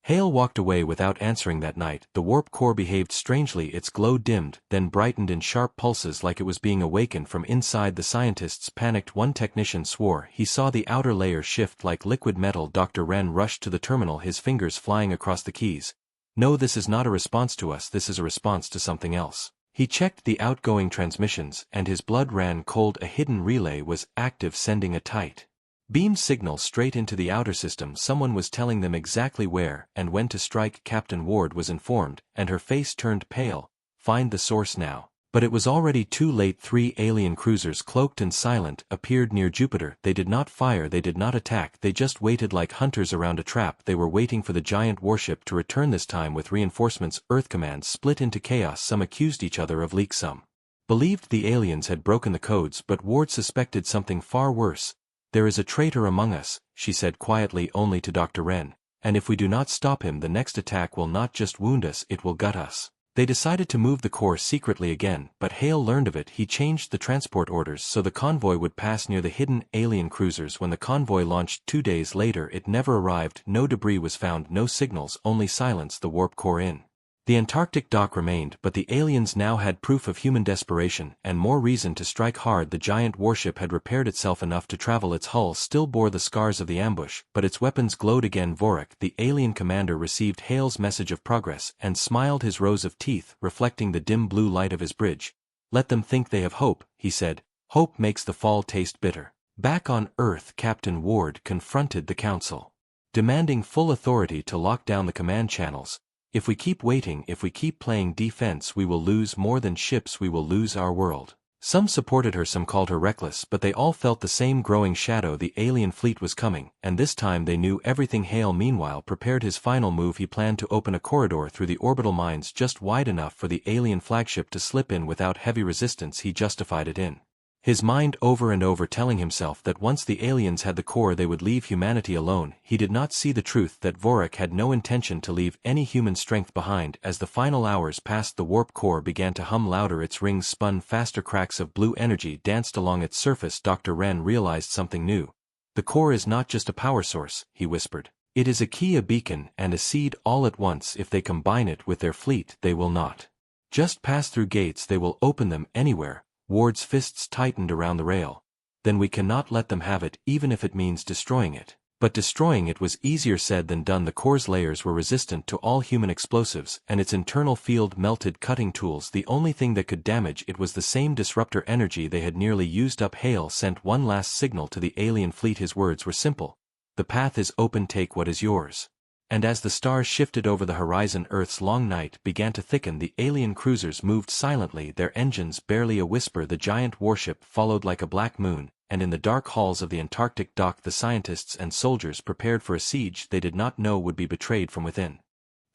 Hale walked away without answering. That night, the warp core behaved strangely. Its glow dimmed, then brightened in sharp pulses like it was being awakened from inside. The scientists panicked. One technician swore he saw the outer layer shift like liquid metal. Dr. Wren rushed to the terminal, his fingers flying across the keys. "No, this is not a response to us. This is a response to something else." He checked the outgoing transmissions, and his blood ran cold. A hidden relay was active, sending a tight beam signal straight into the outer system. Someone was telling them exactly where and when to strike. Captain Ward was informed, and her face turned pale. "Find the source now." But it was already too late. 3 alien cruisers, cloaked and silent, appeared near Jupiter. They did not fire, they did not attack, they just waited like hunters around a trap. They were waiting for the giant warship to return, this time with reinforcements. Earth Command split into chaos. Some accused each other of leaks, some believed the aliens had broken the codes, but Ward suspected something far worse. "There is a traitor among us," she said quietly, only to Dr. Wren, "and if we do not stop him, the next attack will not just wound us, it will gut us." They decided to move the core secretly again, but Hale learned of it. He changed the transport orders so the convoy would pass near the hidden alien cruisers. When the convoy launched 2 days later, it never arrived. No debris was found, no signals, only silence. The warp core in The Antarctic dock remained, but the aliens now had proof of human desperation and more reason to strike hard. The giant warship had repaired itself enough to travel. Its hull still bore the scars of the ambush, but its weapons glowed again. Vorik, the alien commander, received Hale's message of progress and smiled, his rows of teeth reflecting the dim blue light of his bridge. "Let them think they have hope," he said. "Hope makes the fall taste bitter." Back on Earth, Captain Ward confronted the Council, demanding full authority to lock down the command channels. "If we keep waiting, if we keep playing defense, we will lose more than ships, we will lose our world." Some supported her, some called her reckless, but they all felt the same growing shadow. The alien fleet was coming, and this time they knew everything. Hale, meanwhile, prepared his final move. He planned to open a corridor through the orbital mines just wide enough for the alien flagship to slip in without heavy resistance. He justified it in his mind over and over, telling himself that once the aliens had the core they would leave humanity alone. He did not see the truth that Vorik had no intention to leave any human strength behind. As the final hours passed, the warp core began to hum louder, its rings spun faster, cracks of blue energy danced along its surface. Dr. Wren realized something new. "The core is not just a power source," he whispered. "It is a key, a beacon, and a seed all at once. If they combine it with their fleet, they will not just pass through gates, they will open them anywhere." Ward's fists tightened around the rail. "Then we cannot let them have it, even if it means destroying it." But destroying it was easier said than done. The core's layers were resistant to all human explosives, and its internal field melted cutting tools. The only thing that could damage it was the same disruptor energy they had nearly used up. Hale sent one last signal to the alien fleet. His words were simple: "The path is open, take what is yours." And as the stars shifted over the horizon, Earth's long night began to thicken. The alien cruisers moved silently, their engines barely a whisper. The giant warship followed like a black moon, and in the dark halls of the Antarctic dock the scientists and soldiers prepared for a siege they did not know would be betrayed from within.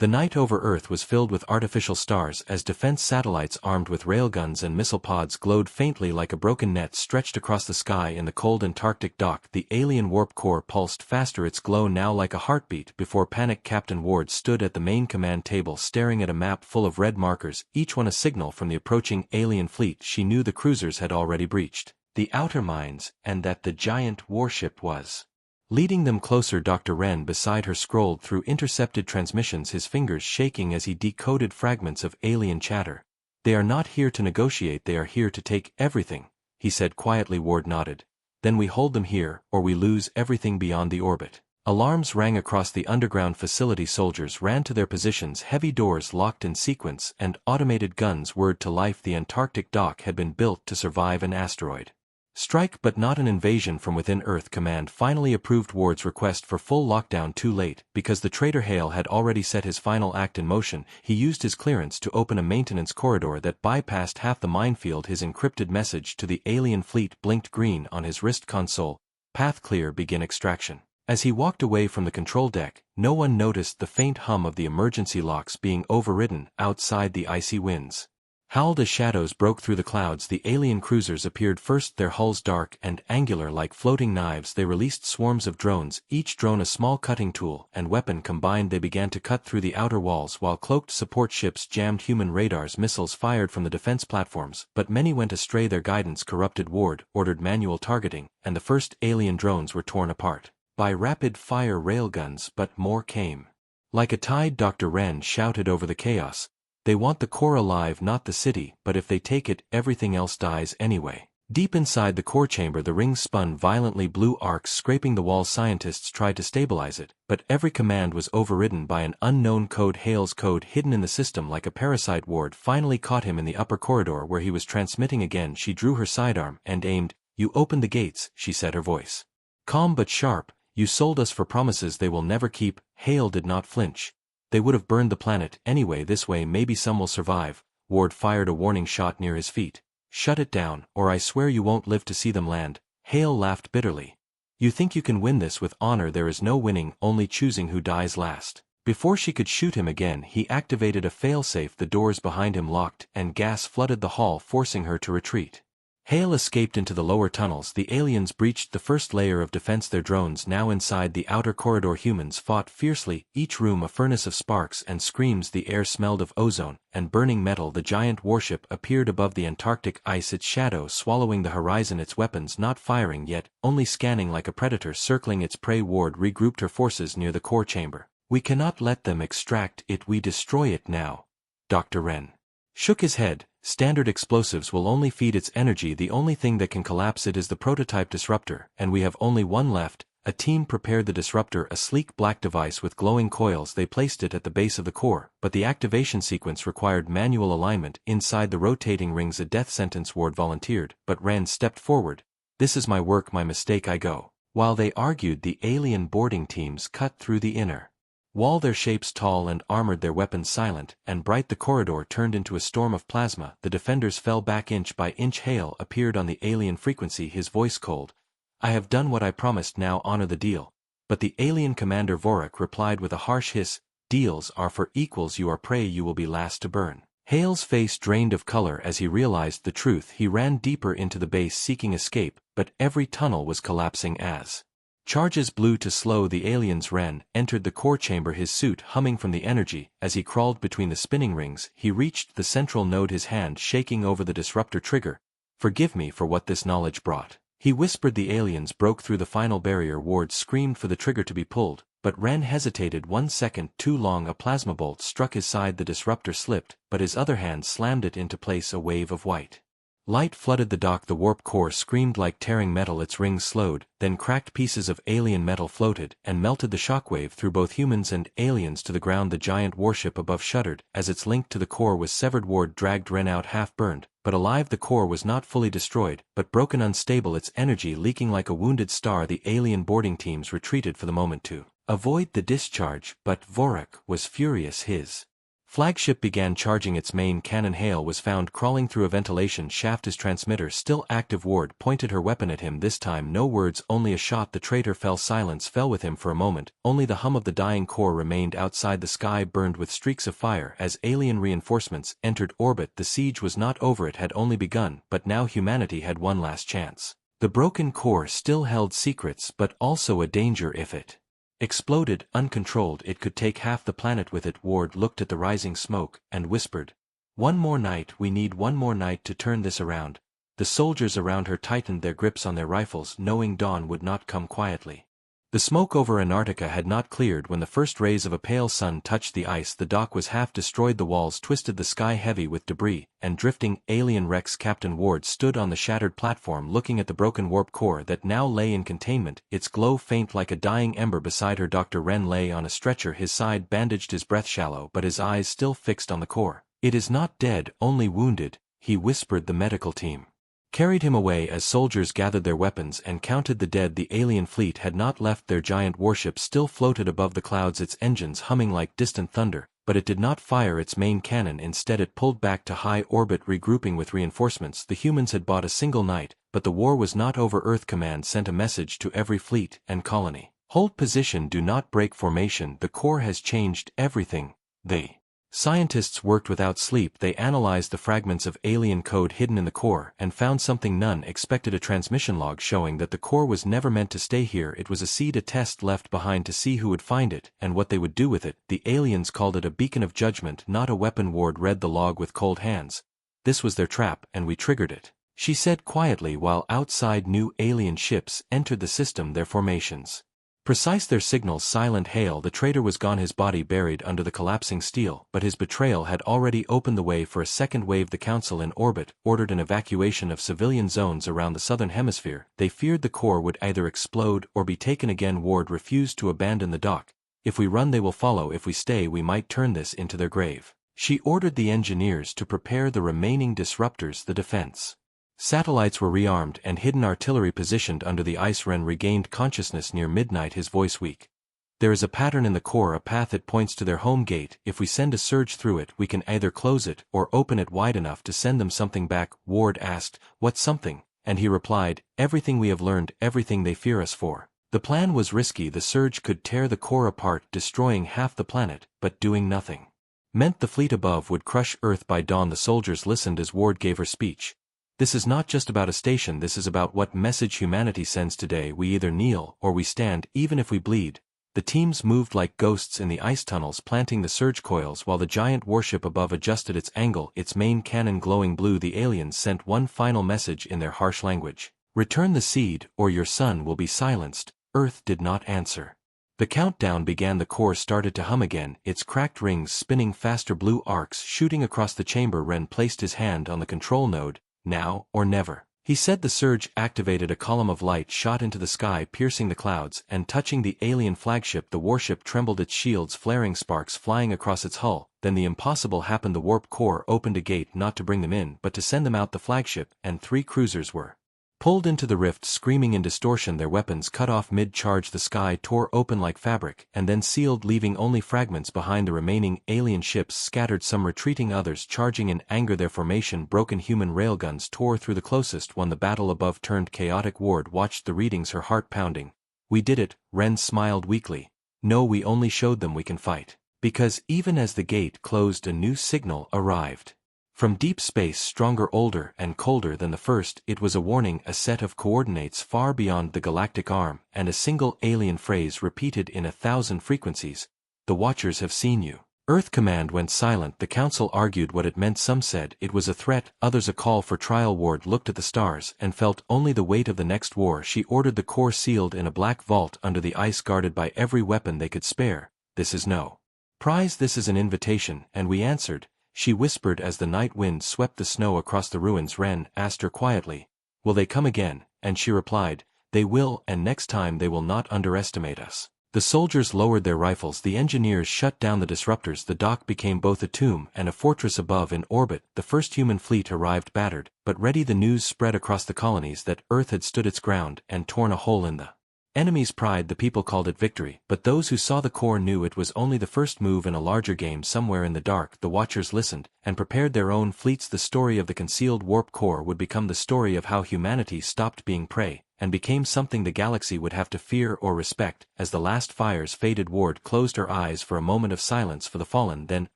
The night over Earth was filled with artificial stars as defense satellites armed with railguns and missile pods glowed faintly like a broken net stretched across the sky. In the cold Antarctic dock, the alien warp core pulsed faster, its glow now like a heartbeat. Before panic, Captain Ward stood at the main command table staring at a map full of red markers, each one a signal from the approaching alien fleet. She knew the cruisers had already breached the outer mines, and that the giant warship was leading them closer. Dr. Wren beside her scrolled through intercepted transmissions, his fingers shaking as he decoded fragments of alien chatter. "They are not here to negotiate, they are here to take everything," he said quietly. Ward nodded. "Then we hold them here, or we lose everything beyond the orbit." Alarms rang across the underground facility. Soldiers ran to their positions, heavy doors locked in sequence, and automated guns whirred to life. The Antarctic dock had been built to survive an asteroid strike, but not an invasion from within. Earth Command finally approved Ward's request for full lockdown, too late, because the traitor Hale had already set his final act in motion. He used his clearance to open a maintenance corridor that bypassed half the minefield. His encrypted message to the alien fleet blinked green on his wrist console: "Path clear, begin extraction." As he walked away from the control deck, no one noticed the faint hum of the emergency locks being overridden. Outside, the icy winds howled as shadows broke through the clouds. The alien cruisers appeared first, their hulls dark and angular like floating knives. They released swarms of drones, each drone a small cutting tool and weapon combined. They began to cut through the outer walls while cloaked support ships jammed human radars. Missiles fired from the defense platforms, but many went astray, their guidance corrupted. Ward ordered manual targeting, and the first alien drones were torn apart by rapid-fire railguns, but more came. Like a tide, Dr. Wren shouted over the chaos: "They want the core alive, not the city, but if they take it, everything else dies anyway." Deep inside the core chamber, the rings spun violently, blue arcs scraping the walls. Scientists tried to stabilize it, but every command was overridden by an unknown code, Hale's code, hidden in the system like a parasite. Ward finally caught him in the upper corridor where he was transmitting again. She drew her sidearm and aimed. "You opened the gates," she said, her voice calm but sharp. "You sold us for promises they will never keep." Hale did not flinch. "They would have burned the planet anyway. This way maybe some will survive." Ward fired a warning shot near his feet. "Shut it down, or I swear you won't live to see them land." Hale laughed bitterly. "You think you can win this with honor? There is no winning, only choosing who dies last." Before she could shoot him again, he activated a failsafe. The doors behind him locked, and gas flooded the hall, forcing her to retreat. Hale escaped into the lower tunnels. The aliens breached the first layer of defense, their drones now inside the outer corridor. Humans fought fiercely, each room a furnace of sparks and screams. The air smelled of ozone and burning metal. The giant warship appeared above the Antarctic ice, its shadow swallowing the horizon, its weapons not firing yet, only scanning like a predator circling its prey. Ward regrouped her forces near the core chamber. "We cannot let them extract it, we destroy it now." Dr. Wren shook his head. Standard explosives will only feed its energy. The only thing that can collapse it is the prototype disruptor, and we have only one left. A team prepared the disruptor, a sleek black device with glowing coils. They placed it at the base of the core, but the activation sequence required manual alignment. Inside the rotating rings, a death sentence ward volunteered, but Wren stepped forward. This is my work, my mistake, I go. While they argued, the alien boarding teams cut through the inner wall, their shapes tall and armored, their weapons silent and bright. The corridor turned into a storm of plasma. The defenders fell back inch by inch. Hale appeared on the alien frequency, his voice cold. I have done what I promised, now honor the deal. But the alien commander Vorak replied with a harsh hiss, deals are for equals, you are prey, you will be last to burn. Hale's face drained of color as he realized the truth. He ran deeper into the base seeking escape, but every tunnel was collapsing as charges blew to slow the aliens. Wren entered the core chamber, his suit humming from the energy. As he crawled between the spinning rings, he reached the central node, his hand shaking over the disruptor trigger. Forgive me for what this knowledge brought, he whispered. The aliens broke through the final barrier. Ward screamed for the trigger to be pulled, but Wren hesitated 1 second too long. A plasma bolt struck his side. The disruptor slipped, but his other hand slammed it into place. A wave of white light flooded the dock. The warp core screamed like tearing metal. Its rings slowed, then cracked. Pieces of alien metal floated and melted. The shockwave threw both humans and aliens to the ground. The giant warship above shuddered as its link to the core was severed. Ward dragged Wren out, half burned, but alive. The core was not fully destroyed, but broken, unstable, its energy leaking like a wounded star. The alien boarding teams retreated for the moment to avoid the discharge, but Vorak was furious. His flagship began charging its main cannon. Hale was found crawling through a ventilation shaft, his transmitter still active. Ward pointed her weapon at him, this time no words, only a shot. The traitor fell. Silence fell with him for a moment. Only the hum of the dying core remained outside. The sky burned with streaks of fire as alien reinforcements entered orbit. The siege was not over, it had only begun, but now humanity had one last chance. The broken core still held secrets, but also a danger. If it exploded uncontrolled, it could take half the planet with it. Ward looked at the rising smoke and whispered, one more night, we need one more night to turn this around. The soldiers around her tightened their grips on their rifles, knowing dawn would not come quietly. The smoke over Antarctica had not cleared when the first rays of a pale sun touched the ice. The dock was half destroyed, the walls twisted, the sky heavy with debris and drifting alien wrecks. Captain Ward stood on the shattered platform looking at the broken warp core that now lay in containment, its glow faint like a dying ember. Beside her, Dr. Wren lay on a stretcher, his side bandaged, his breath shallow, but his eyes still fixed on the core. It is not dead, only wounded, he whispered. The medical team carried him away as soldiers gathered their weapons and counted the dead. The alien fleet had not left. Their giant warship still floated above the clouds, its engines humming like distant thunder, but it did not fire its main cannon. Instead it pulled back to high orbit, regrouping with reinforcements. The humans had bought a single night, but the war was not over. Earth Command sent a message to every fleet and colony. Hold position, do not break formation. The core has changed everything. The scientists worked without sleep. They analyzed the fragments of alien code hidden in the core and found something none expected, a transmission log showing that the core was never meant to stay here. It was a seed, a test left behind to see who would find it and what they would do with it. The aliens called it a beacon of judgment, not a weapon. Ward read the log with cold hands. This was their trap, and we triggered it, she said quietly, while outside new alien ships entered the system, their formations precise, their signals silent. Hale, the traitor, was gone, his body buried under the collapsing steel, but his betrayal had already opened the way for a second wave. The council in orbit ordered an evacuation of civilian zones around the southern hemisphere. They feared the core would either explode or be taken again. Ward refused to abandon the dock. If we run, they will follow. If we stay, we might turn this into their grave. She ordered the engineers to prepare the remaining disruptors. The defense satellites were rearmed and hidden artillery positioned under the ice. Wren regained consciousness near midnight, his voice weak. There is a pattern in the core, a path. It points to their home gate. If we send a surge through it, we can either close it or open it wide enough to send them something back. Ward asked, what something? And he replied, everything we have learned, everything they fear us for. The plan was risky. The surge could tear the core apart, destroying half the planet, but doing nothing meant the fleet above would crush Earth by dawn. The soldiers listened as Ward gave her speech. This is not just about a station, this is about what message humanity sends today. We either kneel or we stand, even if we bleed. The teams moved like ghosts in the ice tunnels, planting the surge coils while the giant warship above adjusted its angle, its main cannon glowing blue. The aliens sent one final message in their harsh language. Return the seed, or your son will be silenced. Earth did not answer. The countdown began. The core started to hum again, its cracked rings spinning faster, blue arcs shooting across the chamber. Ren placed his hand on the control node. Now or never, he said. The surge activated. A column of light shot into the sky, piercing the clouds and touching the alien flagship. The warship trembled, its shields flaring, sparks flying across its hull. Then the impossible happened. The warp core opened a gate, not to bring them in but to send them out. The flagship and 3 cruisers were pulled into the rift, screaming in distortion, their weapons cut off mid-charge. The sky tore open like fabric and then sealed, leaving only fragments behind. The remaining alien ships scattered, some retreating, others charging in anger. Their formation broken. Human railguns tore through the closest one. The battle above turned chaotic. Ward watched the readings, her heart pounding. We did it, Ren smiled weakly. No, we only showed them we can fight. Because even as the gate closed, a new signal arrived. From deep space, stronger, older, and colder than the first. It was a warning, a set of coordinates far beyond the galactic arm, and a single alien phrase repeated in 1,000 frequencies. The Watchers have seen you. Earth Command went silent. The Council argued what it meant. Some said it was a threat, others a call for trial. Ward looked at the stars and felt only the weight of the next war. She ordered the core sealed in a black vault under the ice, guarded by every weapon they could spare. This is no prize, this is an invitation, and we answered, she whispered as the night wind swept the snow across the ruins. Ren asked her quietly, will they come again? And she replied, they will, and next time they will not underestimate us. The soldiers lowered their rifles, the engineers shut down the disruptors. The dock became both a tomb and a fortress above. In orbit, the first human fleet arrived, battered but ready. The news spread across the colonies that Earth had stood its ground and torn a hole in the enemy's pride. The people called it victory, but those who saw the core knew it was only the first move in a larger game. Somewhere in the dark, the Watchers listened and prepared their own fleets. The story of the concealed warp core would become the story of how humanity stopped being prey and became something the galaxy would have to fear or respect. As the last fires faded, Ward closed her eyes for a moment of silence for the fallen, then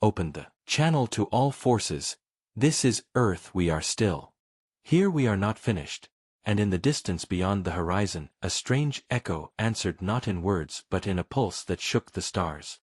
opened the channel to all forces. This is Earth, we are still here, we are not finished. And in the distance beyond the horizon, a strange echo answered, not in words but in a pulse that shook the stars.